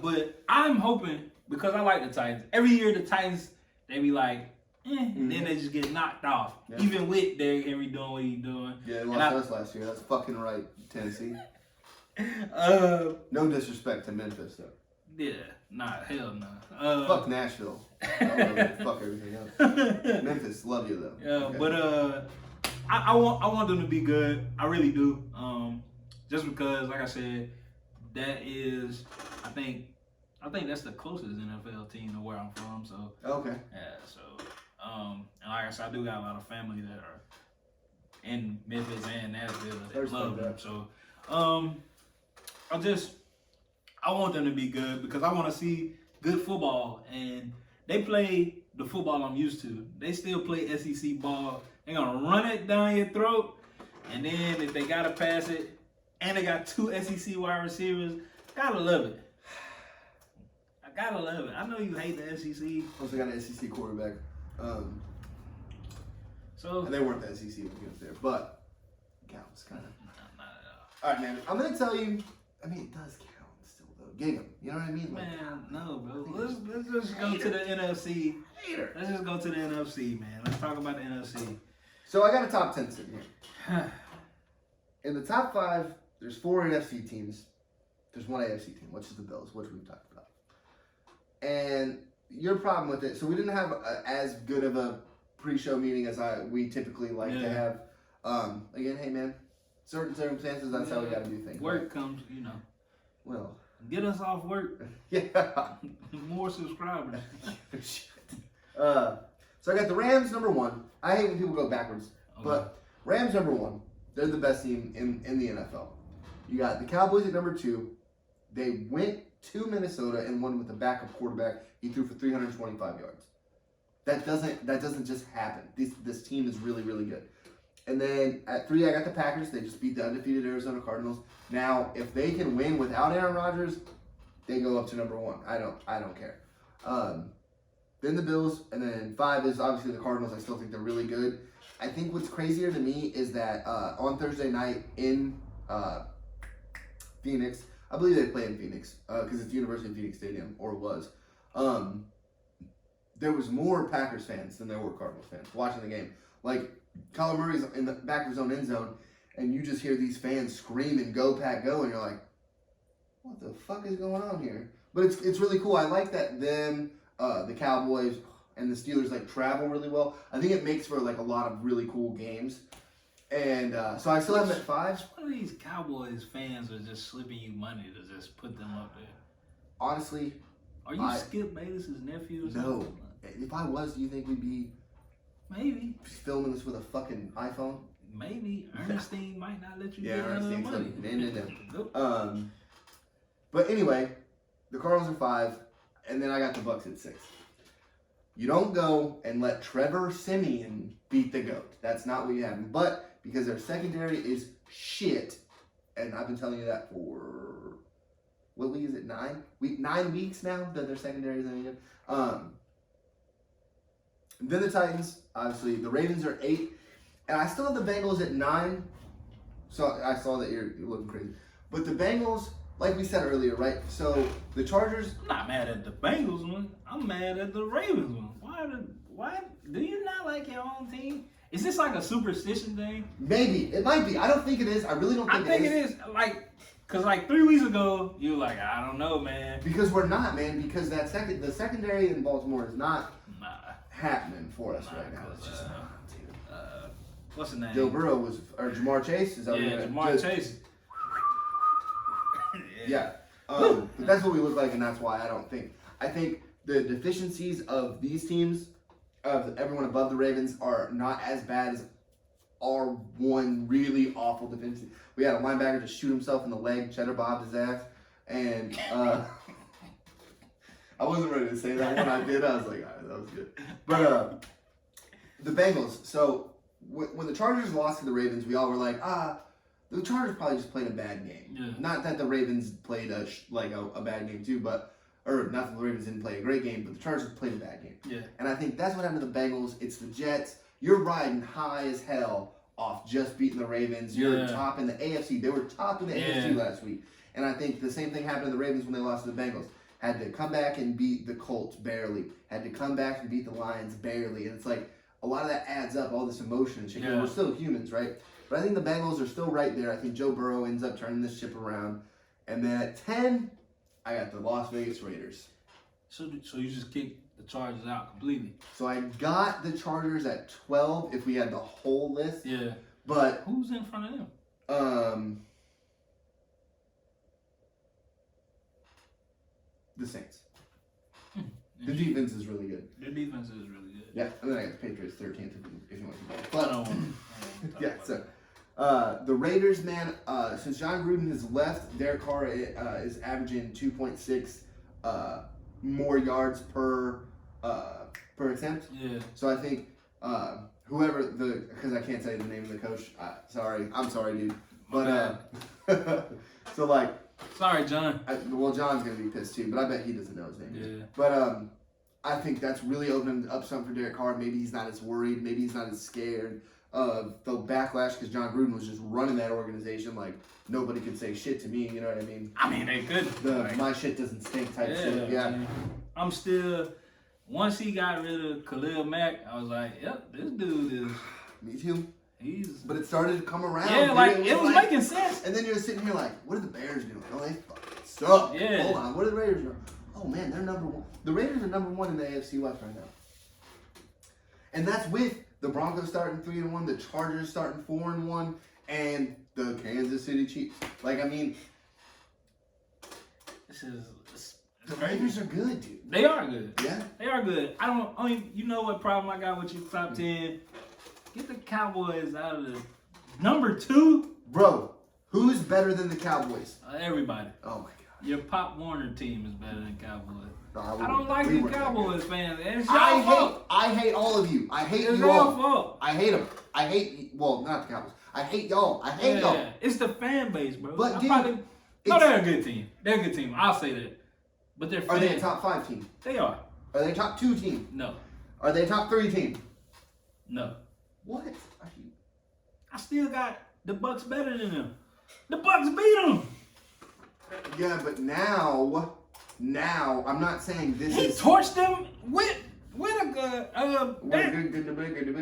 But I'm hoping because I like the Titans. Every year the Titans they be like. And then they just get knocked off. Yeah. Even with Derrick Henry doing what he's doing. Yeah, they lost us last year. That's fucking right, Tennessee. No disrespect to Memphis, though. Yeah, hell no. Fuck Nashville. Fuck everything else. Memphis, love you, though. Yeah, okay. But I want them to be good. I really do. Just because, like I said, that is, I think that's the closest NFL team to where I'm from. So okay. Yeah, so. And like I said, I do got a lot of family that are in Memphis and Nashville that love them. So, I want them to be good because I want to see good football. And they play the football I'm used to. They still play SEC ball. They're going to run it down your throat. And then if they got to pass it, and they got 2 SEC wide receivers, gotta love it. I gotta love it. I know you hate the SEC. Also got an SEC quarterback. And they weren't the SEC against there, but it counts kind of. Not at all. All right, man. I'm gonna tell you. I mean, it does count still, though. Gingham, you know what I mean? Like, man, no, bro. Let's just go to the NFC. Hater. Let's just go to the NFC, man. Let's talk about the NFC. So I got a top 10 sitting here. In the top 5, there's 4 NFC teams. There's 1 AFC team, which is the Bills, which we've talked about. And your problem with it, so we didn't have as good of a pre-show meeting as we typically like to have. Again, hey man, certain circumstances, that's how we got to do things. Work comes, Well, get us off work. Yeah. More subscribers. Shit. So I got the Rams number 1. I hate when people go backwards, but Rams number 1. They're the best team in the NFL. You got the Cowboys at number 2. They went to Minnesota and won with a backup quarterback. He threw for 325 yards. That doesn't just happen. This team is really, really good. And then at 3, I got the Packers. They just beat the undefeated Arizona Cardinals. Now, if they can win without Aaron Rodgers, they go up to number 1. I don't care. Then the Bills, and then 5 is obviously the Cardinals. I still think they're really good. I think what's crazier to me is that on Thursday night in Phoenix, I believe they play in Phoenix because it's University of Phoenix Stadium, or was. There was more Packers fans than there were Cardinals fans watching the game. Like, Kyler Murray's in the back of his own end zone, and you just hear these fans screaming, "Go Pack, go!" And you're like, "What the fuck is going on here?" But it's really cool. I like that them, the Cowboys, and the Steelers like travel really well. I think it makes for like a lot of really cool games. And so I still have them at 5. One of these Cowboys fans are just slipping you money to just put them up there. Honestly, are you Skip Bayless's nephew or something? No. If I was, do you think we'd be maybe filming this with a fucking iPhone? Maybe. Ernestine might not let you get out of the money. No. But anyway, the Cardinals are 5, and then I got the Bucks at 6. You don't go and let Trevor Siemian beat the GOAT. That's not what you have. But because their secondary is shit, and I've been telling you that for, what week is it, 9 weeks now that their secondary is any good. Then the Titans, obviously. The Ravens are 8. And I still have the Bengals at 9. So I saw that you're looking crazy. But the Bengals, like we said earlier, right? So the Chargers. I'm not mad at the Bengals one. I'm mad at the Ravens one. Why do you not like your own team? Is this like a superstition thing? Maybe. It might be. I don't think it is. I really don't think it is. I think it is. Like, because like 3 weeks ago, you were like, I don't know, man. Because we're not, man. Because the secondary in Baltimore is not happening for us right now. It's just not. What's his name? Joe Burrow or Jamar Chase is out there. Jamar Chase. Yeah. But that's what we look like, and that's why I think the deficiencies of these teams, of everyone above the Ravens, are not as bad as our one really awful deficiency. We had a linebacker just shoot himself in the leg, cheddar bobbed his ass, and I wasn't ready to say that one. I did. I was like, all right, that was good. But the Bengals. So when the Chargers lost to the Ravens, we all were like, the Chargers probably just played a bad game. Yeah. Not that the Ravens played a bad game too, or not that the Ravens didn't play a great game, but the Chargers played a bad game. Yeah. And I think that's what happened to the Bengals. It's the Jets. You're riding high as hell off just beating the Ravens. You're top in the AFC. They were top in the AFC last week. And I think the same thing happened to the Ravens when they lost to the Bengals. Had to come back and beat the Colts barely. Had to come back and beat the Lions barely. And it's like a lot of that adds up, all this emotion and shit. Yeah. We're still humans, right? But I think the Bengals are still right there. I think Joe Burrow ends up turning this ship around. And then at 10, I got the Las Vegas Raiders. So you just kicked the Chargers out completely? So I got the Chargers at 12 if we had the whole list. Yeah. But who's in front of them? The Saints. The defense is really good. Their defense is really good. Yeah, and then I got the Patriots 13th if you want to go. But yeah, so the Raiders, man, since John Gruden has left, Derek Carr is averaging 2.6 more yards per attempt. Yeah. So I think because I can't say the name of the coach. I'm sorry, dude. But so like. Sorry, John. John's gonna be pissed too, but I bet he doesn't know his name. Yeah. But I think that's really opened up something for Derek Carr. Maybe he's not as worried. Maybe he's not as scared of the backlash because John Gruden was just running that organization like nobody could say shit to me. You know what I mean? I mean, they could. My shit doesn't stink type shit. Yeah. Man. I'm still. Once he got rid of Khalil Mack, I was like, yep, this dude is. Me too. But it started to come around. Yeah, like it was making sense. And then you're sitting here like, what are the Bears doing? Oh, they fucking suck. Yeah. Hold on, what are the Raiders doing? Oh man, they're number 1. The Raiders are number 1 in the AFC West right now. And that's with the Broncos starting 3-1, the Chargers starting 4-1, and the Kansas City Chiefs. Like, I mean, the Raiders are good, dude. They are good. Yeah. They are good. You know what problem I got with your top 10? Get the Cowboys out of the number 2. Bro, who's better than the Cowboys? Everybody. Oh, my God. Your Pop Warner team is better than Cowboys. No, I don't like the Cowboys fans. It's your fault. I hate all of you. I hate you all. Fault. I hate them. I hate, well, not the Cowboys. I hate y'all. I hate y'all. It's the fan base, bro. But dude, no, they're a good team. They're a good team. I'll say that. But they're fans. Are they a top 5 team? They are. Are they a top 2 team? No. Are they a top 3 team? No. What? I still got the Bucks better than them. The Bucks beat them. Yeah, but now, I'm not saying this he is... He torched them with a good,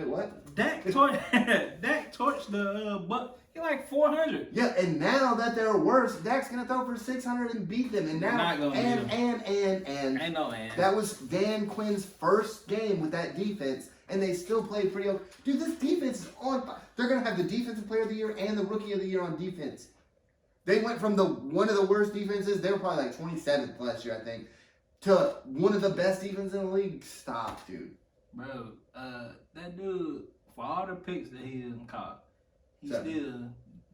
what? Dak torched the Bucks. He like 400. Yeah, and now that they're worse, Dak's gonna throw for 600 and beat them. And now, that was Dan Quinn's first game with that defense, and they still played pretty okay. Dude, this defense is on. They're gonna have the defensive player of the year and the rookie of the year on defense. They went from one of the worst defenses, they were probably like 27th last year, I think, to one of the best defenses in the league. Stop, dude. Bro, that dude, for all the picks that he hasn't caught, he's still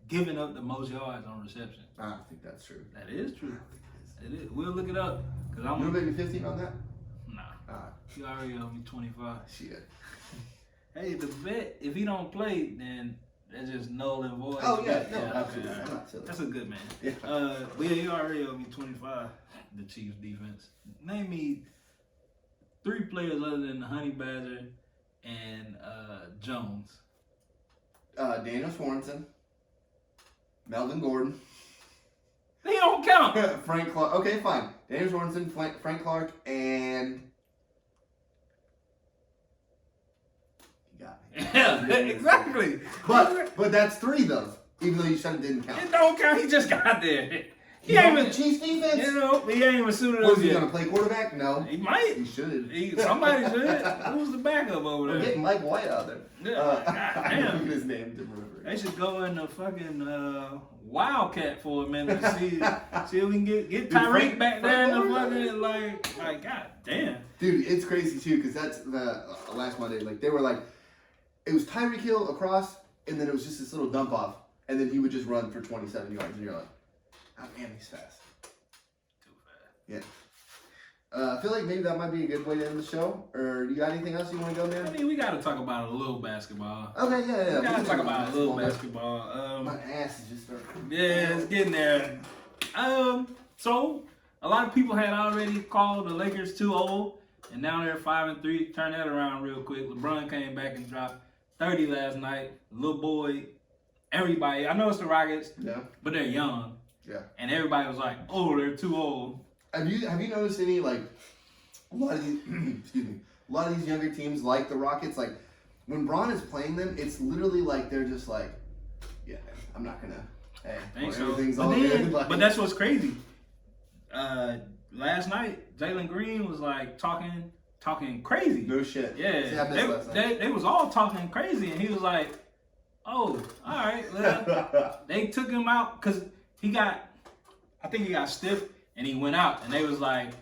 giving up the most yards on reception. I don't think that's true. That is true. It is. We'll look it up. You want to make me 15 on that? Nah. You already owe me 25. Shit. Hey, the bet, if he don't play, then that's just null and void. Oh, yeah. No, absolutely. Okay. I'm not silly. That's a good man. Yeah. But yeah, you already owe me 25. The Chiefs defense. Name me 3 players other than the Honey Badger and Jones. Daniel Swanson, Melvin Gordon. They don't count. Frank Clark. Okay, fine. Daniel Swanson, Frank Clark, and you got me. Yeah, exactly. But that's 3 though. Even though you said it didn't count. It don't count. He just got there. He ain't even Chiefs defense. You know, he ain't even suited up. Was he gonna play quarterback? No. He might. He should. Somebody should. Who's the backup over there? We're getting Mike White out there. Yeah. Damn. Look at his name. Didn't remember. They should go in the fucking Wildcat for a minute to see if we can get Tyreek back there in the fucking like god damn. Dude, it's crazy too because that's the last Monday. Like they were like, it was Tyreek Hill across, and then it was just this little dump off, and then he would just run for 27 yards, and you're like, oh man, he's fast. Too fast. Yeah. I feel like maybe that might be a good way to end the show. Or you got anything else you want to go, man? I mean, we got to talk about a little basketball. Okay, yeah. We got to talk about a little basketball. My ass is just starting. Yeah, it's getting there. So, a lot of people had already called the Lakers too old, and now they're 5-3. Turn that around real quick. LeBron came back and dropped 30 last night. Little boy, everybody. I know it's the Rockets, but they're young. Yeah. And everybody was like, "Oh, they're too old." Have you noticed any like a lot of these a lot of these younger teams like the Rockets, like when Bron is playing them, it's literally like they're just like, yeah, I'm not gonna. Hey, everything's all good. But that's what's crazy. Last night, Jalen Green was like talking crazy. No shit. Yeah, they was all talking crazy, and he was like, "Oh, all right." Well, they took him out because I think he got stiff. And he went out, and they was like,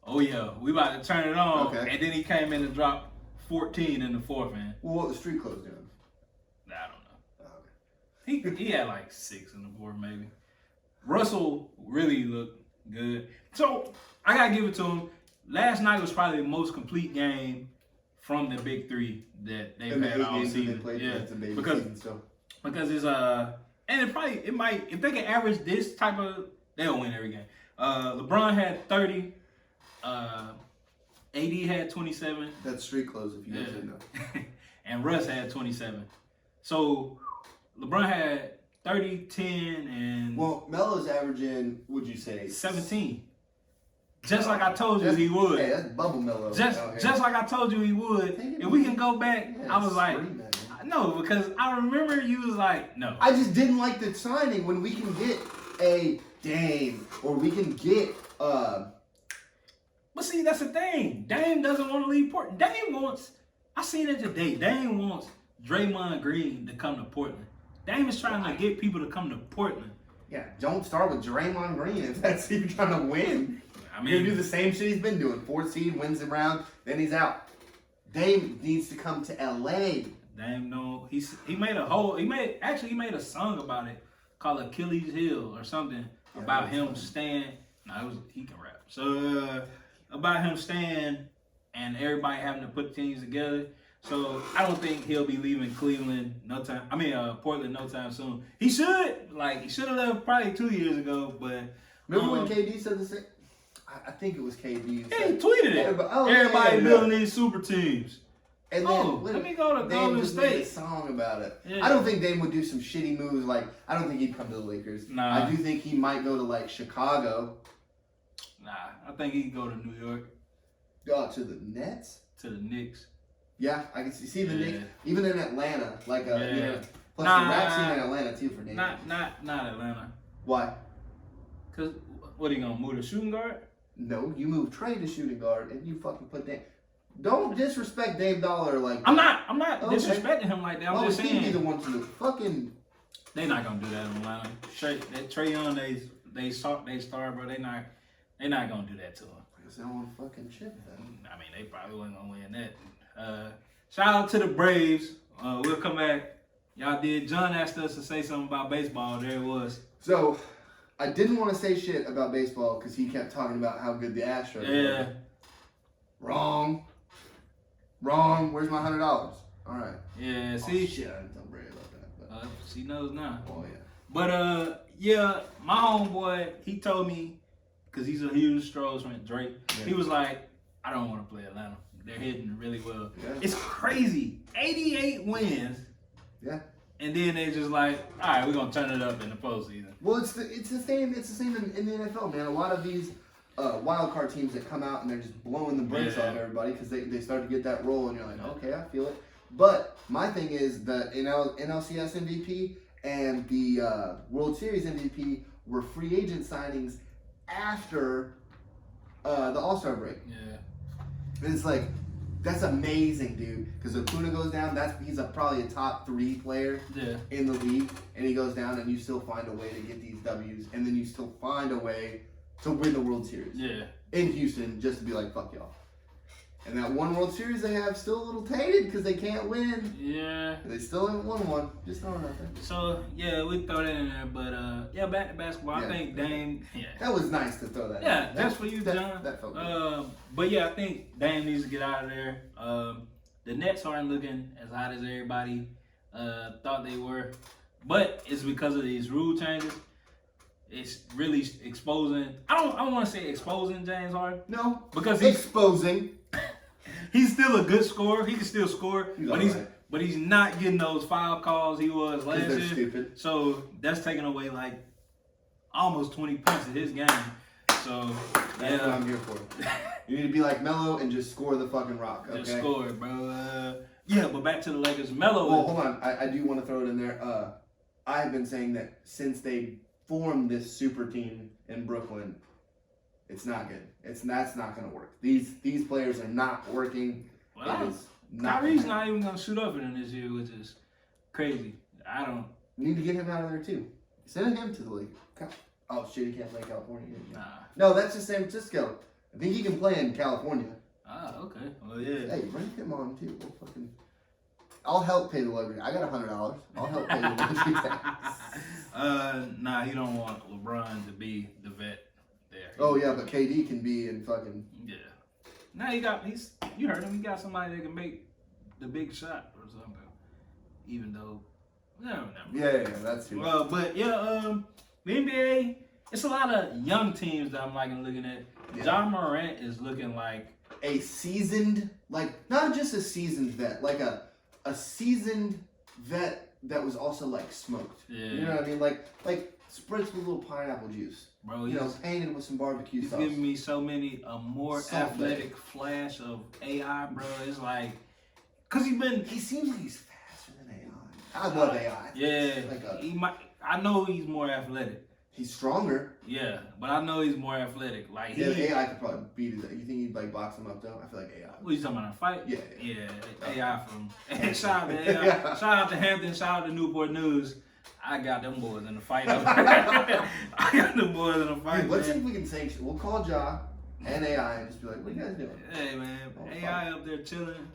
"Oh yeah, we about to turn it on." Okay. And then he came in and dropped 14 in the fourth, man. Well, what the street clothes doing? I don't know. Oh, okay. He had like 6 in the fourth, maybe. Russell really looked good. So I gotta give it to him. Last night was probably the most complete game from the big 3 that they've had all season. Because it's and it might, if they can average this type of, they'll win every game. LeBron had 30. AD had 27. That's street clothes if you guys didn't know. And Russ had 27. So LeBron had 30, 10, and... Well, Melo's averaging, would you say? 17. Just like I told you he would. Hey, that's bubble Melo. Just like I told you he would. If we can go back, I was like... No, because I remember you was like, no. I just didn't like the signing when we can get a Dame or we can get But see, that's the thing. Dame doesn't want to leave Portland. Dame wants, I seen it today. Dame wants Draymond Green to come to Portland. Dame is trying to get people to come to Portland. Yeah, don't start with Draymond Green if that's you're trying to win. I mean, you're gonna do the same shit he's been doing. 4th seed, wins the round, then he's out. Dame needs to come to LA. Dame no, he made a song about it called Achilles Heel or something about him staying No, he can rap. So about him staying and everybody having to put teams together. So I don't think he'll be leaving Cleveland Portland no time soon. He should have left probably 2 years ago, but remember when KD said the same? I think it was KD. Yeah, he tweeted it. Everybody building these super teams. And then let me go to Golden State. Made a song about it. Yeah. I don't think Dame would do some shitty moves. Like, I don't think he'd come to the Lakers. Nah. I do think he might go to like Chicago. Nah, I think he'd go to New York. To the Nets? To the Knicks. Yeah, I can see the Knicks. Even in Atlanta, like plus the rap scene in Atlanta too for Dame. Not Atlanta. Why? Cause what are you gonna move to shooting guard? No, you move Trey to shooting guard and you fucking put Dame. Don't disrespect Dame Dollar like that. I'm not disrespecting him like that. I'm just saying. He'd be the one to do fucking. They not gonna do that in Atlanta. Trey Young, they star, bro. They not gonna do that to him. Because they don't want to fucking chip then. I mean, they probably wasn't gonna win that. Shout out to the Braves. We'll come back. Y'all did. John asked us to say something about baseball. There it was. So, I didn't want to say shit about baseball because he kept talking about how good the Astros were. Wrong. Where's my $100? All right. Yeah. See. Oh, shit, I didn't tell Brady about that. But. She knows now. Oh yeah. But my homeboy, he told me, cause he's a huge Stros fan, Drake. Yeah. He was like, I don't want to play Atlanta. They're hitting really well. Yeah. It's crazy. 88 wins. Yeah. And then they just like, all right, we're gonna turn it up in the postseason. Well, it's the same in the NFL, man. A lot of these wild card teams that come out and they're just blowing the brakes off everybody because they start to get that roll and you're like, okay, I feel it. But my thing is the NLCS MVP and the World Series MVP were free agent signings after the All-Star break. Yeah. And it's like, that's amazing, dude. Because Acuna goes down, he's probably a top 3 player in the league, and he goes down, and you still find a way to get these W's, and then you still find a way to win the World Series. Yeah. In Houston, just to be like, fuck y'all. And that one World Series they have still a little tainted because they can't win. Yeah. They still haven't won one. Just throwing it out there. So, yeah, we throw that in there. But, back to basketball. Yeah. I think Dame. Yeah. That was nice to throw that in. Yeah, that's for you, John. That felt good. But, yeah, I think Dame needs to get out of there. The Nets aren't looking as hot as everybody thought they were. But it's because of these rule changes. It's really exposing. I don't want to say exposing James Harden. No. Because he's exposing. He's still a good scorer. He can still score, but he's right. not getting those foul calls he was last year. Stupid. So that's taking away like almost 20 points of his game. So that's what I'm here for. You need to be like Melo and just score the fucking rock. Okay? Just score it, bro. But back to the Lakers. Melo. Well, hold on. I do want to throw it in there. I've been saying that since they formed this super team in Brooklyn. It's not good. That's not going to work. These players are not working. Well, Kyrie's not even going to shoot up in it this year, which is crazy. I don't. You need to get him out of there too. Send him to the league. Oh shit, he can't play in California. Nah. No, that's just San Francisco. I think he can play in California. Ah, okay. Well, yeah. Hey, bring him on too. I'll help pay the luxury. I got $100. I'll help pay the luxury tax. Nah, you don't want LeBron to be the vet. Oh yeah, but KD can be in fucking. Yeah. Now you heard him. He got somebody that can make the big shot or something. Even though, no. Yeah, that's true. But the NBA, it's a lot of young teams that I'm liking looking at. Yeah. John Morant is looking like a seasoned, not just a seasoned vet, like a seasoned vet that was also like smoked. Yeah. You know what I mean? Like spritzed with a little pineapple juice. Bro, painted with some barbecue sauce. He's giving me so many more athletic flash of AI, bro. It's like, cause he seems like he's faster than AI. I love AI. Yeah, I know he's more athletic. He's stronger. Yeah, but I know he's more athletic. Like AI could probably beat it. You think he'd box him up though? I feel like AI. What, you talking about a fight? Yeah. AI from. Shout out to AI. Shout out to Hampton. Shout out to Newport News. I got them boys in the fight. I got them boys in the fight. Dude, let's see if we can sanction. We'll call Ja and AI and just be like, what are you guys doing? Hey, man. AI up there chilling,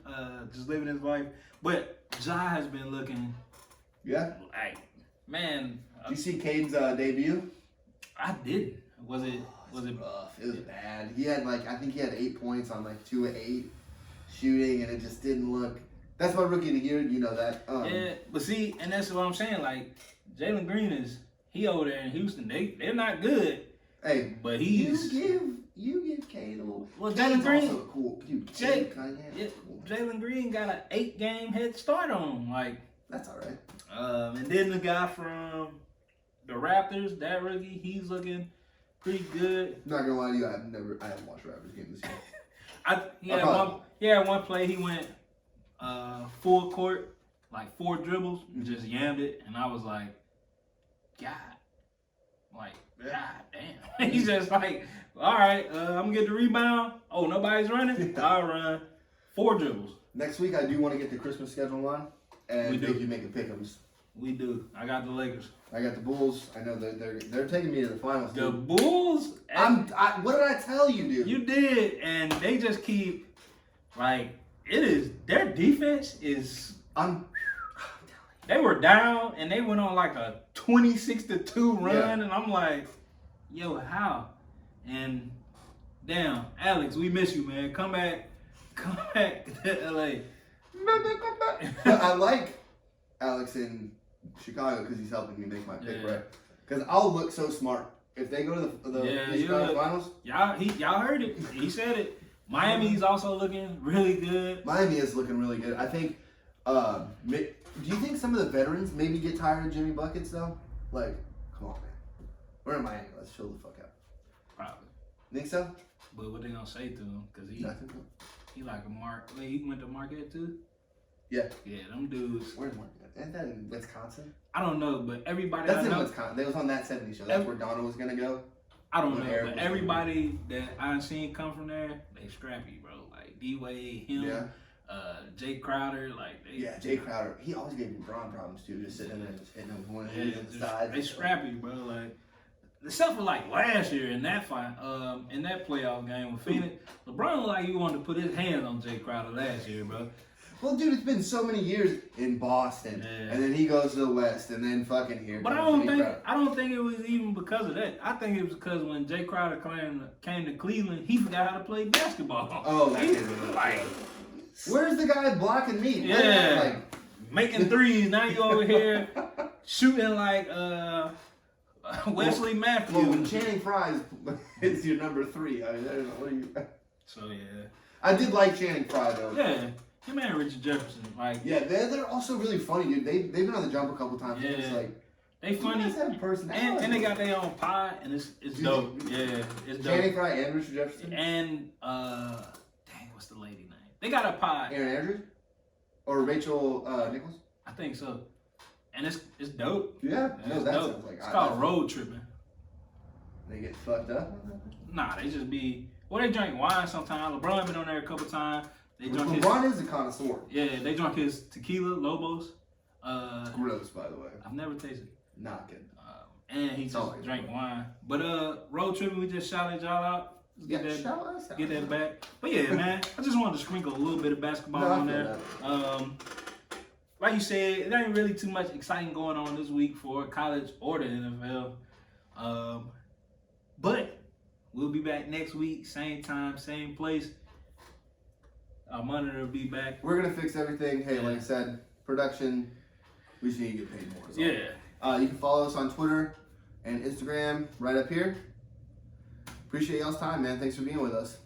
just living his life. But Ja has been looking. Yeah. Like, man. Did you see Cade's debut? I didn't. Was it? Was it rough? It was bad. He had I think he had 8 points on 2 of 8 shooting, and it just didn't look. That's my rookie of the year. You know that. Yeah, but see, and that's what I'm saying. Jalen Green he over there in Houston. They're not good. Hey, but he's you give Cade a little. Well, Jalen Green, also cool. Jalen Green got an 8-game head start on him. That's all right. And then the guy from the Raptors, that rookie, he's looking pretty good. Not gonna lie to you, I haven't watched Raptors game this year. He had one play. He went full court, 4 dribbles, and just yammed it, and I was like, God damn. He's just all right, I'm gonna get the rebound. Oh, nobody's running? I'll run 4 dribbles. Next week, I do want to get the Christmas schedule on, and make you making pick'ems. We do. I got the Lakers. I got the Bulls. I know they're taking me to the finals. The Bulls? What did I tell you, dude? You did, and they just keep their defense is. They were down, and they went on a 26-2 run, and I'm like, yo, how? And damn, Alex, we miss you, man. Come back to LA. I like Alex in Chicago because he's helping me make my pick right. Because I'll look so smart if they go to the Chicago finals. Y'all heard it. He said it. Miami's also looking really good. Miami is looking really good. I think. Do you think some of the veterans maybe get tired of Jimmy Buckets though? Come on, man. We're in Miami. Let's chill the fuck out. Probably. Think so? But what they gonna say to him? Because he like a Mark. He went to Marquette too. Yeah. Yeah, them dudes. Where's Marquette? Isn't that in Wisconsin? I don't know, but everybody. That's in Wisconsin. They was on that 70 show. That's where Donna was gonna go. I don't know, but everybody that I've seen come from there, they scrappy, bro. D-Wade, him, Jay Crowder, Jay Crowder. He always gave LeBron problems too, just sitting there, just hitting him one hand the side. They scrappy, bro. Except for last year in that fight, in that playoff game with Phoenix, LeBron looked like he wanted to put his hands on Jay Crowder last year, bro. Well, dude, it's been so many years in Boston, and then he goes to the West, and then fucking here. But I don't think it was even because of that. I think it was because when Jay Crowder came to Cleveland, he forgot how to play basketball. Oh, where's the guy blocking me? Yeah, making threes. Now you over here shooting Wesley Matthews. Well, when Channing Frye is your number 3, I don't know what are you. So yeah, I did like Channing Frye though. Yeah. Him and Richard Jefferson, they're also really funny, dude. They've been on the jump a couple times. Yeah, it's they funny. And they got their own pod, and it's dope. Yeah, it's dope. Channing Frye and Richard Jefferson. And what's the lady name? They got a pod. Aaron Andrews or Rachel Nichols. I think so. And it's dope. Yeah, no, that dope. Sounds like it's called road tripping. They get fucked up. Nah, they just be. Well, they drink wine sometimes. LeBron been on there a couple times. LeBron is a connoisseur. Yeah, they drunk his tequila, Lobos. Gross, by the way. I've never tasted it. Not good. And he just drank wine. But road tripping, we just shouted y'all out. Get that back. But yeah, man, I just wanted to sprinkle a little bit of basketball on there. Like you said, it ain't really too much exciting going on this week for college or the NFL. But we'll be back next week, same time, same place. Our monitor will be back. We're going to fix everything. Hey, like I said, production, we just need to get paid more. Yeah. You can follow us on Twitter and Instagram right up here. Appreciate y'all's time, man. Thanks for being with us.